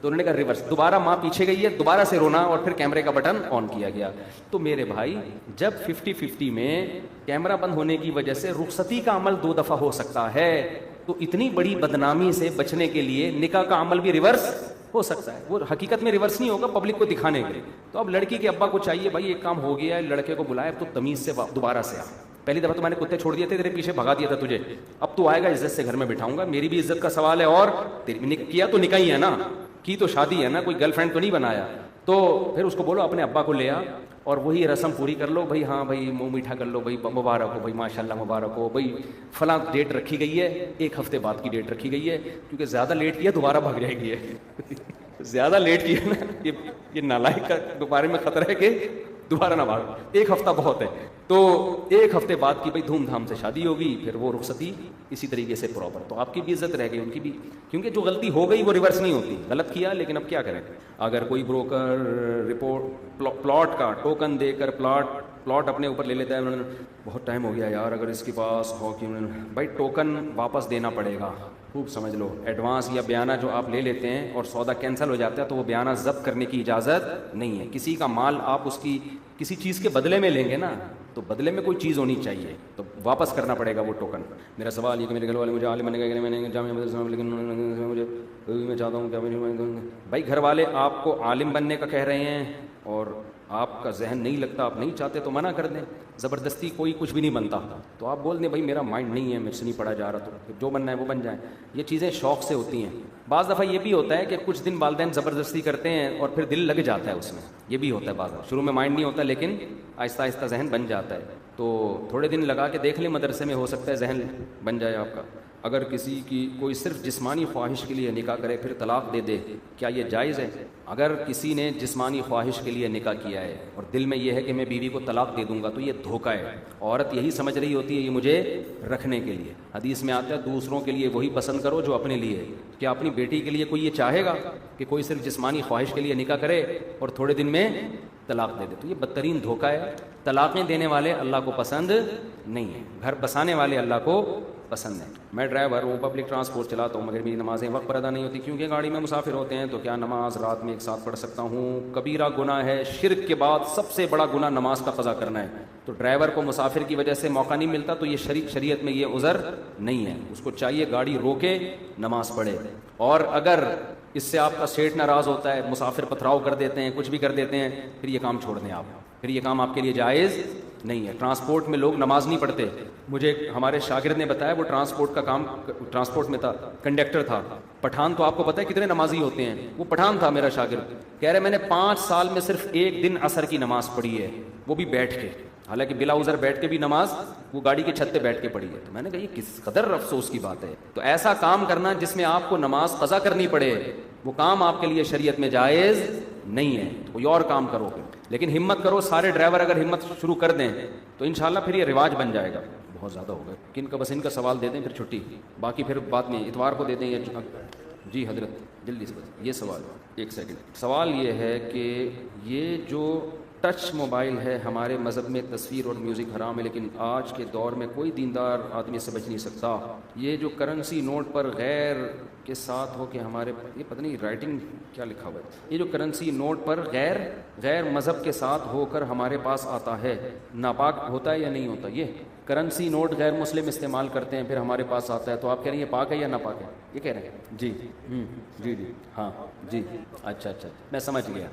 تو انہوں نے کہا ریورس, دوبارہ ماں پیچھے گئی ہے, دوبارہ سے رونا, اور پھر کیمرے کا بٹن آن کیا گیا. تو میرے بھائی جب 50-50 میں کیمرہ بند ہونے کی وجہ سے رخصتی کا عمل 2 دفعہ ہو سکتا ہے, تو اتنی بڑی بدنامی سے بچنے کے لیے نکاح کا عمل بھی ریورس ہو سکتا ہے. وہ حقیقت میں ریورس نہیں ہوگا, پبلک کو دکھانے کے لیے. تو اب لڑکی کے ابا کو چاہیے بھائی ایک کام ہو گیا ہے, لڑکے کو بلائے تو تمیز سے دوبارہ سے آ. پہلی دفعہ تو میں نے کتے چھوڑ دیے تھے, تیرے پیچھے بھگا دیا تھا تجھے, اب تو آئے گا عزت سے گھر میں بٹھاؤں گا, میری بھی عزت کا سوال ہے, اور کیا تو نکاح ہی ہے نا, کی تو شادی ہے نا, کوئی گرل فرینڈ تو نہیں بنایا. تو پھر اس کو بولو اپنے ابا کو لے آ اور وہی رسم پوری کر لو بھائی, ہاں بھائی منہ میٹھا کر لو بھائی, مبارک ہو بھائی, ماشاء اللہ مبارک ہو بھائی, فلاں ڈیٹ رکھی گئی ہے, 1 ہفتے بعد کی ڈیٹ رکھی گئی ہے, کیونکہ زیادہ لیٹ کیا دوبارہ بھاگ جائے گی, زیادہ لیٹ کیا نا یہ نالائق کا دوبارے میں خطرہ ہے کہ دوبارہ نہ بھاگ. 1 ہفتہ بہت ہے, تو 1 ہفتے بعد کی بھائی دھوم دھام سے شادی ہوگی, پھر وہ رخصتی اسی طریقے سے پراپر. تو آپ کی بھی عزت رہ گئی, ان کی بھی, کیونکہ جو غلطی ہو گئی وہ ریورس نہیں ہوتی. غلط کیا لیکن اب کیا کریں, اگر کوئی بروکر رپورٹ پلاٹ کا ٹوکن دے کر پلاٹ اپنے اوپر لے لیتا ہے, انہوں نے بہت ٹائم ہو گیا یار, اگر اس کے پاس ہو کہ بھائی ٹوکن واپس دینا پڑے گا, خوب سمجھ لو. ایڈوانس یا بیانہ جو آپ لے لیتے ہیں اور سودا کینسل ہو جاتا ہے تو وہ بیانہ ضبط کرنے کی اجازت نہیں ہے. کسی کا مال آپ اس کی کسی چیز کے بدلے میں لیں گے نا, تو بدلے میں کوئی چیز ہونی چاہیے, تو واپس کرنا پڑے گا وہ ٹوکن. میرا سوال یہ کہ میرے گھر والے مجھے عالم بننے کا, میں نے جامعہ مدرسہ میں, لیکن مجھے میں چاہتا ہوں کہ بھائی گھر والے آپ کو عالم بننے کا کہہ رہے ہیں اور آپ کا ذہن نہیں لگتا, آپ نہیں چاہتے تو منع کر دیں. زبردستی کوئی کچھ بھی نہیں بنتا, تو آپ بول دیں بھائی میرا مائنڈ نہیں ہے, مجھ سے نہیں پڑھا جا رہا, تو جو بننا ہے وہ بن جائیں. یہ چیزیں شوق سے ہوتی ہیں. بعض دفعہ یہ بھی ہوتا ہے کہ کچھ دن والدین زبردستی کرتے ہیں اور پھر دل لگ جاتا ہے اس میں, یہ بھی ہوتا ہے. بعض شروع میں مائنڈ نہیں ہوتا لیکن آہستہ آہستہ ذہن بن جاتا ہے. تو تھوڑے دن لگا کے دیکھ لیں مدرسے میں, ہو سکتا ہے ذہن بن جائے آپ کا. اگر کسی کی کوئی صرف جسمانی خواہش کے لیے نکاح کرے پھر طلاق دے دے, کیا یہ جائز ہے؟ اگر کسی نے جسمانی خواہش کے لیے نکاح کیا ہے اور دل میں یہ ہے کہ میں بیوی کو طلاق دے دوں گا, تو یہ دھوکہ ہے. عورت یہی سمجھ رہی ہوتی ہے یہ مجھے رکھنے کے لیے. حدیث میں آتا ہے دوسروں کے لیے وہی پسند کرو جو اپنے لیے. کیا اپنی بیٹی کے لیے کوئی یہ چاہے گا کہ کوئی صرف جسمانی خواہش کے لیے نکاح کرے اور تھوڑے دن میں طلاق دے دے؟ تو یہ بدترین دھوکہ ہے. طلاقیں دینے والے اللہ کو پسند نہیں ہیں, گھر بسانے والے اللہ کو پسند ہے. میں ڈرائیور ہوں, پبلک ٹرانسپورٹ چلاتا ہوں, مگر میری نمازیں وقت پر ادا نہیں ہوتی کیونکہ گاڑی میں مسافر ہوتے ہیں, تو کیا نماز رات میں ایک ساتھ پڑھ سکتا ہوں؟ کبیرہ گناہ ہے, شرک کے بعد سب سے بڑا گناہ نماز کا قضا کرنا ہے. تو ڈرائیور کو مسافر کی وجہ سے موقع نہیں ملتا تو یہ شریعت میں یہ عذر نہیں ہے, اس کو چاہیے گاڑی روکے نماز پڑھے. اور اگر اس سے آپ کا سیٹ ناراض ہوتا ہے, مسافر پتھراؤ کر دیتے ہیں, کچھ بھی کر دیتے ہیں, پھر یہ کام چھوڑ دیں آپ, پھر یہ کام آپ کے لیے جائز نہیں ہے. ٹرانسپورٹ میں لوگ نماز نہیں پڑھتے. مجھے ہمارے شاگرد نے بتایا, وہ ٹرانسپورٹ کا کام ٹرانسپورٹ میں تھا, کنڈکٹر تھا. پٹھان تو آپ کو پتہ ہے کتنے نمازی ہوتے ہیں, وہ پٹھان تھا میرا شاگرد. کہہ رہے میں نے 5 سال میں صرف 1 دن عصر کی نماز پڑھی ہے, وہ بھی بیٹھ کے, حالانکہ بلا عذر بیٹھ کے بھی نماز وہ گاڑی کے چھت پہ بیٹھ کے پڑھی ہے. تو میں نے کہا یہ کس قدر افسوس کی بات ہے. تو ایسا کام کرنا جس میں آپ کو نماز قضا کرنی پڑے, وہ کام آپ کے لیے شریعت میں جائز نہیں ہے. کوئی اور کام کرو, لیکن ہمت کرو. سارے ڈرائیور اگر ہمت شروع کر دیں تو انشاءاللہ پھر یہ رواج بن جائے گا. بہت زیادہ ہو گئے, کن کا بس ان کا سوال دے دیں پھر چھٹی, باقی پھر بعد میں اتوار کو دے دیں. جی حضرت جلدی سے بس یہ سوال, 1 سیکنڈ. سوال یہ ہے کہ یہ جو ٹچ موبائل ہے، ہمارے مذہب میں تصویر اور میوزک حرام ہے، لیکن آج کے دور میں کوئی دیندار آدمی سے بچ نہیں سکتا۔ یہ جو کرنسی نوٹ پر غیر کے ساتھ ہو کہ ہمارے، یہ پتہ نہیں رائٹنگ کیا لکھا ہوا ہے، یہ جو کرنسی نوٹ پر غیر مذہب کے ساتھ ہو کر ہمارے پاس آتا ہے، ناپاک ہوتا ہے یا نہیں ہوتا؟ یہ کرنسی نوٹ غیر مسلم استعمال کرتے ہیں پھر ہمارے پاس آتا ہے، تو آپ کہہ رہے ہیں یہ پاک ہے یا ناپاک ہے؟ یہ کہہ رہے ہیں جی جی ہاں جی اچھا میں سمجھ گیا۔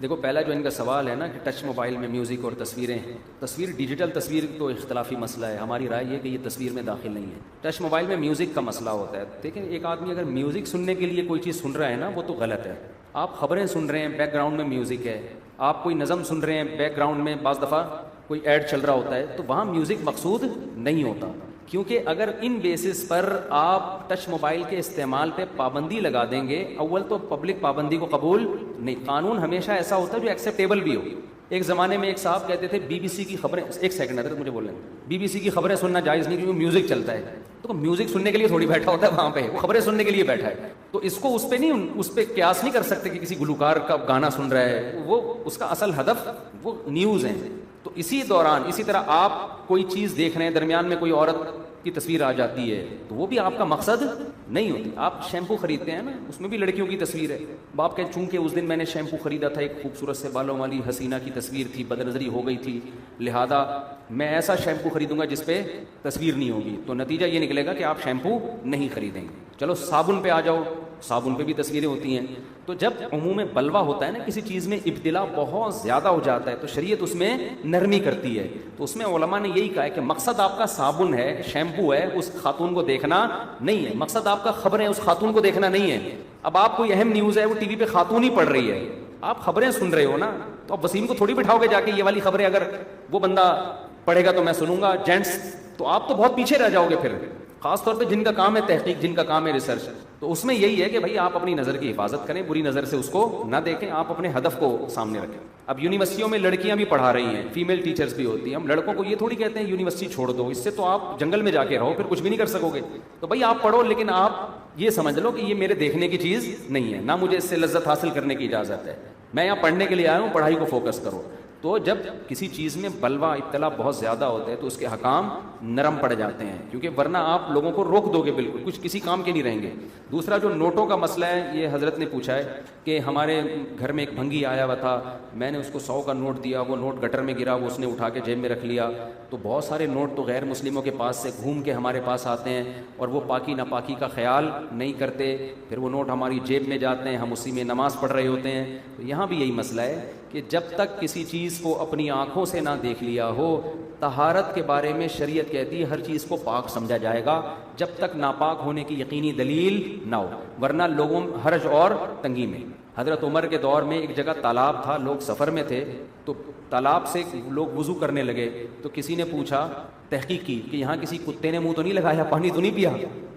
دیکھو پہلا جو ان کا سوال ہے نا کہ ٹچ موبائل میں میوزک اور تصویریں، تصویر ڈیجیٹل تصویر تو اختلافی مسئلہ ہے، ہماری رائے یہ کہ یہ تصویر میں داخل نہیں ہے۔ ٹچ موبائل میں میوزک کا مسئلہ ہوتا ہے۔ دیکھیں ایک آدمی اگر میوزک سننے کے لیے کوئی چیز سن رہا ہے نا، وہ تو غلط ہے۔ آپ خبریں سن رہے ہیں، بیک گراؤنڈ میں میوزک ہے، آپ کوئی نظم سن رہے ہیں، بیک گراؤنڈ میں بعض دفعہ کوئی ایڈ چل رہا ہوتا ہے، تو وہاں میوزک مقصود نہیں ہوتا، کیونکہ اگر ان بیسس پر آپ ٹچ موبائل کے استعمال پہ پابندی لگا دیں گے، اول تو پبلک پابندی کو قبول نہیں، قانون ہمیشہ ایسا ہوتا ہے جو ایکسیپٹیبل بھی ہو۔ ایک زمانے میں ایک صاحب کہتے تھے بی بی سی کی خبریں، ایک سیکنڈ حضرت مجھے بولیں، بی بی سی کی خبریں سننا جائز نہیں کیونکہ میوزک چلتا ہے، تو میوزک سننے کے لیے تھوڑی بیٹھا ہوتا ہے وہاں پہ، وہ خبریں سننے کے لیے بیٹھا ہے، تو اس کو اس پہ نہیں، اس پہ قیاس نہیں کر سکتے کہ کسی گلوکار کا گانا سن رہا ہے، وہ اس کا اصل ہدف وہ نیوز ہیں۔ تو اسی دوران اسی طرح آپ کوئی چیز دیکھ رہے ہیں، درمیان میں کوئی عورت کی تصویر آ جاتی ہے تو وہ بھی آپ کا مقصد نہیں ہوتی۔ آپ شیمپو خریدتے ہیں نا، اس میں بھی لڑکیوں کی تصویر ہے، باپ کہ چونکہ اس دن میں نے شیمپو خریدا تھا، ایک خوبصورت سے بالوں والی حسینہ کی تصویر تھی، بد نظری ہو گئی تھی، لہذا میں ایسا شیمپو خریدوں گا جس پہ تصویر نہیں ہوگی، تو نتیجہ یہ نکلے گا کہ آپ شیمپو نہیں خریدیں گے۔ چلو صابن پہ آ جاؤ، صابن پہ بھی تصویریں ہوتی ہیں۔ تو جب عموم بلوہ ہوتا ہے نا، کسی چیز میں ابتلا بہت زیادہ ہو جاتا ہے تو شریعت اس میں نرمی کرتی ہے، تو اس میں علماء نے یہی کہا ہے کہ مقصد آپ کا صابن ہے، شیمپو ہے، اس خاتون کو دیکھنا نہیں ہے، مقصد آپ کا خبریں اس خاتون کو دیکھنا نہیں ہے۔ اب آپ کوئی اہم نیوز ہے، وہ ٹی وی پہ خاتون ہی پڑھ رہی ہے، آپ خبریں سن رہے ہو نا، تو اب وسیم کو تھوڑی بٹھاؤ گے جا کے یہ والی خبریں، اگر وہ بندہ پڑھے گا تو میں سنوں گا جینٹس، تو آپ تو بہت پیچھے رہ جاؤ گے پھر، خاص طور پہ جن کا کام ہے تحقیق، جن کا کام ہے ریسرچ۔ تو اس میں یہی ہے کہ بھائی آپ اپنی نظر کی حفاظت کریں، بری نظر سے اس کو نہ دیکھیں، آپ اپنے ہدف کو سامنے رکھیں۔ اب یونیورسٹیوں میں لڑکیاں بھی پڑھا رہی ہیں، فیمیل ٹیچرز بھی ہوتی ہیں، ہم لڑکوں کو یہ تھوڑی کہتے ہیں یونیورسٹی چھوڑ دو، اس سے تو آپ جنگل میں جا کے رہو، پھر کچھ بھی نہیں کر سکو گے۔ تو بھائی آپ پڑھو، لیکن آپ یہ سمجھ لو کہ یہ میرے دیکھنے کی چیز نہیں ہے، نہ مجھے اس سے لذت حاصل کرنے کی اجازت ہے، میں یہاں پڑھنے کے لیے آیا ہوں، پڑھائی کو فوکس کرو۔ تو جب کسی چیز میں بلوہ ابتلا بہت زیادہ ہوتا ہے تو اس کے حکام نرم پڑ جاتے ہیں، کیونکہ ورنہ آپ لوگوں کو روک دو گے، بالکل کچھ کسی کام کے نہیں رہیں گے۔ دوسرا جو نوٹوں کا مسئلہ ہے، یہ حضرت نے پوچھا ہے کہ ہمارے گھر میں ایک بھنگی آیا ہوا تھا، میں نے اس کو 100 کا نوٹ دیا، وہ نوٹ گٹر میں گرا، وہ اس نے اٹھا کے جیب میں رکھ لیا، تو بہت سارے نوٹ تو غیر مسلموں کے پاس سے گھوم کے ہمارے پاس آتے ہیں اور وہ پاکی ناپاکی کا خیال نہیں کرتے، پھر وہ نوٹ ہماری جیب میں جاتے ہیں، ہم اسی میں نماز پڑھ رہے ہوتے ہیں۔ تو یہاں بھی یہی مسئلہ ہے کہ جب تک کسی چیز کو اپنی آنکھوں سے نہ دیکھ لیا ہو، طہارت کے بارے میں شریعت کہتی ہے ہر چیز کو پاک سمجھا جائے گا جب تک ناپاک ہونے کی یقینی دلیل نہ ہو، ورنہ لوگوں حرج اور تنگی میں۔ حضرت عمر کے دور میں ایک جگہ تالاب تھا، لوگ سفر میں تھے، تو تالاب سے لوگ وضو کرنے لگے، تو کسی نے پوچھا، تحقیق کی کہ یہاں کسی کتے نے منہ تو نہیں لگایا، پانی تو نہیں پیا؟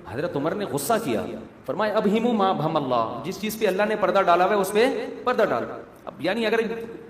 حضرت عمر نے غصہ کیا، فرمایا ابہموا ما ابہم اللہ، جس چیز پہ اللہ نے پردہ ڈالا ہوا ہے اس پہ پردہ ڈالو۔ اب یعنی اگر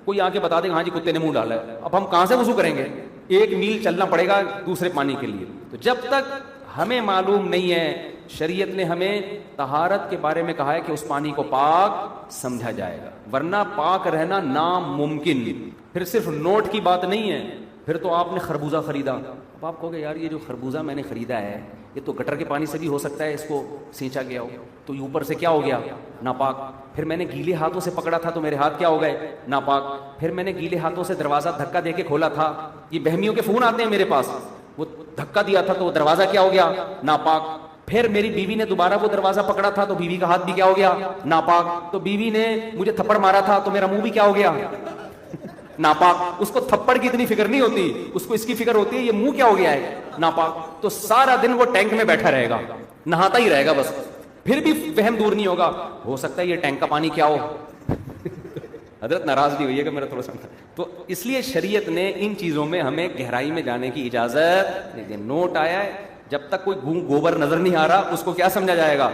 کوئی آ کے بتا دے ہاں جی کتے نے منہ ڈالا ہے، اب ہم کہاں سے وضو کریں گے؟ 1 میل چلنا پڑے گا دوسرے پانی کے لیے۔ تو جب تک ہمیں معلوم نہیں ہے، شریعت نے ہمیں طہارت کے بارے میں کہا ہے کہ اس پانی کو پاک سمجھا جائے گا، ورنہ پاک رہنا ناممکن۔ پھر صرف نوٹ کی بات نہیں ہے، پھر تو آپ نے خربوزہ خریدا، اب آپ کہو گے یار یہ جو خربوزہ میں نے خریدا ہے یہ تو گٹر کے پانی سے بھی ہو سکتا ہے، اس کو سینچا گیا ہو، تو یہ اوپر سے کیا ہو گیا؟ ناپاک۔ پھر میں نے گیلے ہاتھوں سے پکڑا تھا تو میرے ہاتھ کیا ہو گئے؟ ناپاک۔ پھر میں نے گیلے ہاتھوں سے دروازہ دھکا دے کے کھولا تھا، یہ بہمیوں کے فون آتے ہیں میرے پاس، وہ دھکا دیا تھا تو وہ دروازہ کیا ہو گیا؟ ناپاک۔ پھر میری بیوی نے دوبارہ وہ دروازہ پکڑا تھا تو بیوی کا ہاتھ بھی کیا ہو گیا؟ ناپاک۔ تو بیوی نے مجھے تھپڑ مارا تھا تو میرا منہ بھی کیا ہو گیا؟ ناپاک۔ اس کو تھپڑ کی اتنی فکر نہیں ہوتی، اس کو اس کی فکر ہوتی ہے یہ منہ کیا ہو گیا ہے؟ ناپاک۔ تو سارا دن وہ ٹینک میں بیٹھا رہے گا، نہاتا ہی رہے گا بس، پھر بھی وہم دور نہیں ہوگا، ہو سکتا ہے یہ ٹینک کا پانی کیا ہو۔ حضرت ناراض بھی ہوئی ہے کہ میرا تھوڑا سا، تو اس لیے شریعت نے ان چیزوں میں ہمیں گہرائی میں جانے کی اجازت نہیں دی۔ نوٹ آیا ہے، جب تک کوئی گوبر نظر نہیں آ رہا اس کو کیا سمجھا جائے گا؟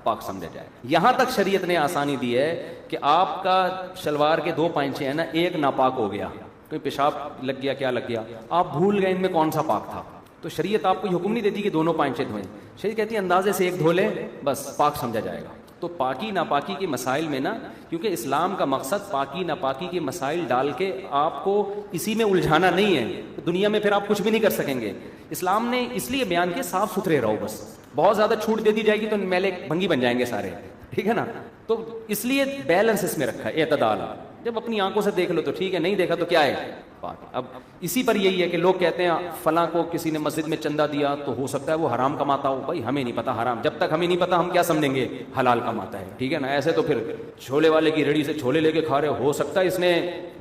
پاک سمجھا جائے۔ یہاں تک شریعت نے آسانی دی ہے کہ آپ کا شلوار کے 2 پائنچے ہیں نا، ایک ناپاک ہو گیا، کوئی پیشاب لگ گیا، کیا لگ گیا، آپ بھول گئے ان میں کون سا پاک تھا، تو شریعت آپ کو یہ حکم نہیں دیتی کہ دونوں پائنچے دھوئیں، شریعت کہتی ہے اندازے سے ایک دھو لے بس، پاک سمجھا جائے گا۔ تو پاکی ناپاکی کے مسائل میں نا، کیونکہ اسلام کا مقصد پاکی ناپاکی کے مسائل ڈال کے آپ کو اسی میں الجھانا نہیں ہے، دنیا میں پھر آپ کچھ بھی نہیں کر سکیں گے. اسلام نے اس لیے بیان کیا صاف ستھرے رہو، بس بہت زیادہ چھوٹ دے دی جائے گی تو میلے بھنگی بن جائیں گے سارے، ٹھیک ہے نا. تو اس لیے بیلنس اس میں رکھا ہے، اعتدال. جب اپنی آنکھوں سے دیکھ لو تو ٹھیک ہے، نہیں دیکھا تو کیا ہے پاک. اب اسی پر یہی ہے کہ لوگ کہتے ہیں فلاں کو کسی نے مسجد میں چندہ دیا تو ہو سکتا ہے وہ حرام کماتا ہو. بھائی ہمیں نہیں پتا حرام، جب تک ہمیں نہیں پتا ہم کیا سمجھیں گے حلال کماتا ہے، ٹھیک ہے نا. ایسے تو پھر چھولے والے کی ریڑھی سے چھولے لے کے کھا رہے ہو سکتا ہے اس نے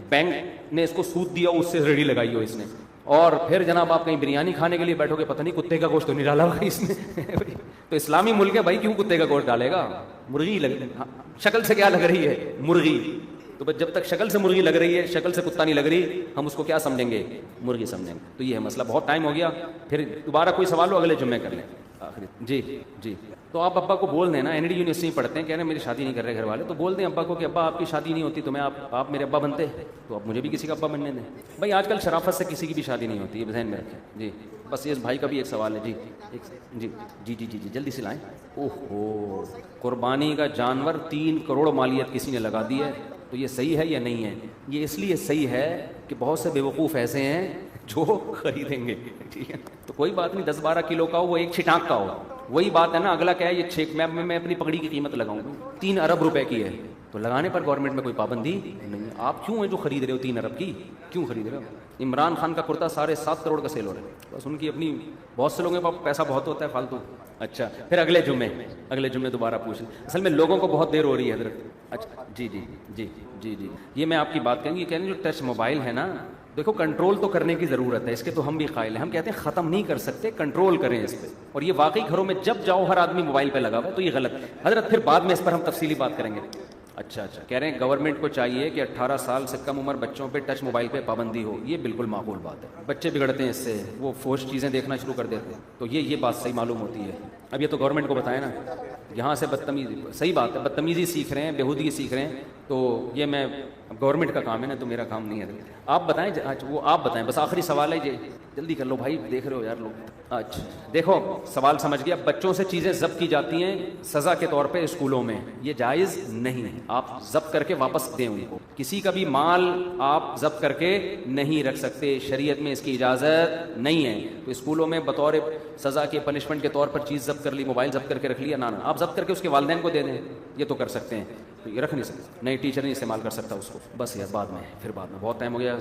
بینک نے اس کو سود دیا، اس سے ریڑھی لگائی ہو اس نے. اور پھر جناب آپ کہیں بریانی کھانے کے لیے بیٹھو گے، پتہ نہیں کتے کا گوشت تو نہیں ڈالا ہوگا اس میں. تو اسلامی ملک ہے بھائی، کیوں کتے کا گوشت ڈالے گا؟ مرغی شکل سے کیا لگ رہی ہے؟ مرغی. تو بس جب تک شکل سے مرغی لگ رہی ہے، شکل سے کتا نہیں لگ رہی، ہم اس کو کیا سمجھیں گے؟ مرغی سمجھیں گے. تو یہ ہے مسئلہ. بہت ٹائم ہو گیا، پھر دوبارہ کوئی سوال ہو اگلے جمعے کر لیں. آخری جی جی. تو آپ ابا کو بول دیں نا، این ڈی یونیورسٹی میں پڑھتے ہیں، کہہ رہے ہیں میری شادی نہیں کر رہے گھر والے، تو بول دیں ابا کو کہ ابا آپ کی شادی نہیں ہوتی تو میں آپ میرے ابا بنتے، تو اب مجھے بھی کسی کا ابا بننے دیں. بھائی آج کل شرافت سے کسی کی بھی شادی نہیں ہوتی، یہ ذہن میں رکھیں. جی بس یہ بھائی کا بھی ایک سوال ہے. جی جی جی جی جی جلدی سے لائیں. اوہو، قربانی کا جانور 3 کروڑ مالیت کسی نے لگا دی ہے، تو یہ صحیح ہے یا نہیں ہے؟ یہ اس لیے صحیح ہے کہ بہت سے بیوقوف ایسے ہیں جو خریدیں گے، ٹھیک ہے. تو کوئی بات نہیں، 10-12 کلو کا ہو، وہ ایک چھٹانک کا ہو، وہی بات ہے نا. اگلا کیا ہے، یہ میں اپنی پگڑی کی قیمت لگاؤں، 3 ارب روپے کی ہے، تو لگانے پر گورنمنٹ میں کوئی پابندی نہیں. آپ کیوں ہیں جو خرید رہے ہو 3 ارب کی؟ کیوں خرید رہے ہو؟ عمران خان کا کرتا 7.5 کروڑ کا سیل ہو رہا ہے، بس ان کی اپنی. بہت سے لوگوں کے پاس پیسہ بہت ہوتا ہے فالتو. اچھا پھر اگلے جمعے دوبارہ پوچھ لیں. اصل میں لوگوں کو بہت دیر ہو رہی ہے حضرت. اچھا جی جی جی جی جی یہ میں آپ کی بات کہیں گی. کہنے جو ٹچ موبائل ہے نا، دیکھو کنٹرول تو کرنے کی ضرورت ہے، اس کے تو ہم بھی قائل ہیں. ہم کہتے ہیں ختم نہیں کر سکتے، کنٹرول کریں اس پہ. اور یہ واقعی گھروں میں جب جاؤ ہر آدمی موبائل پہ لگا ہوا ہے، تو یہ غلط ہے حضرت. پھر بعد میں اس پر ہم تفصیلی بات کریں گے. اچھا کہہ رہے ہیں گورنمنٹ کو چاہیے کہ 18 سال سے کم عمر بچوں پہ ٹچ موبائل پہ پابندی ہو. یہ بالکل معقول بات ہے. بچے بگڑتے ہیں اس سے، وہ فوش چیزیں دیکھنا شروع کر دیتے ہیں، تو یہ بات صحیح معلوم ہوتی ہے. اب یہ تو گورنمنٹ کو بتائیں نا. یہاں سے بدتمیزی، صحیح بات ہے، بدتمیزی سیکھ رہے ہیں، بےہودگی سیکھ رہے ہیں، تو یہ میں گورنمنٹ کا کام ہے نا، تو میرا کام نہیں ہے. آپ بتائیں. وہ آپ بتائیں، بس آخری سوال ہے. جلدی کر لو بھائی، دیکھ رہے ہو یار لوگ. اچھا دیکھو سوال سمجھ گیا. بچوں سے چیزیں ضبط کی جاتی ہیں سزا کے طور پہ اسکولوں میں، یہ جائز نہیں ہے. آپ ضبط کر کے واپس دیں ان کو. کسی کا بھی مال آپ ضبط کر کے نہیں رکھ سکتے، شریعت میں اس کی اجازت نہیں ہے. تو اسکولوں میں بطور سزا کے پنشمنٹ کے طور پر چیز ضبط کر لی، موبائل ضبط کر کے رکھ لیا، نہ آپ ضبط کر کے اس کے والدین کو دے دیں، یہ تو کر سکتے ہیں. تو یہ رکھ نہیں سکتے، نئی ٹیچر نہیں استعمال کر سکتا اس کو. بس یار بعد میں بہت ٹائم ہو گیا.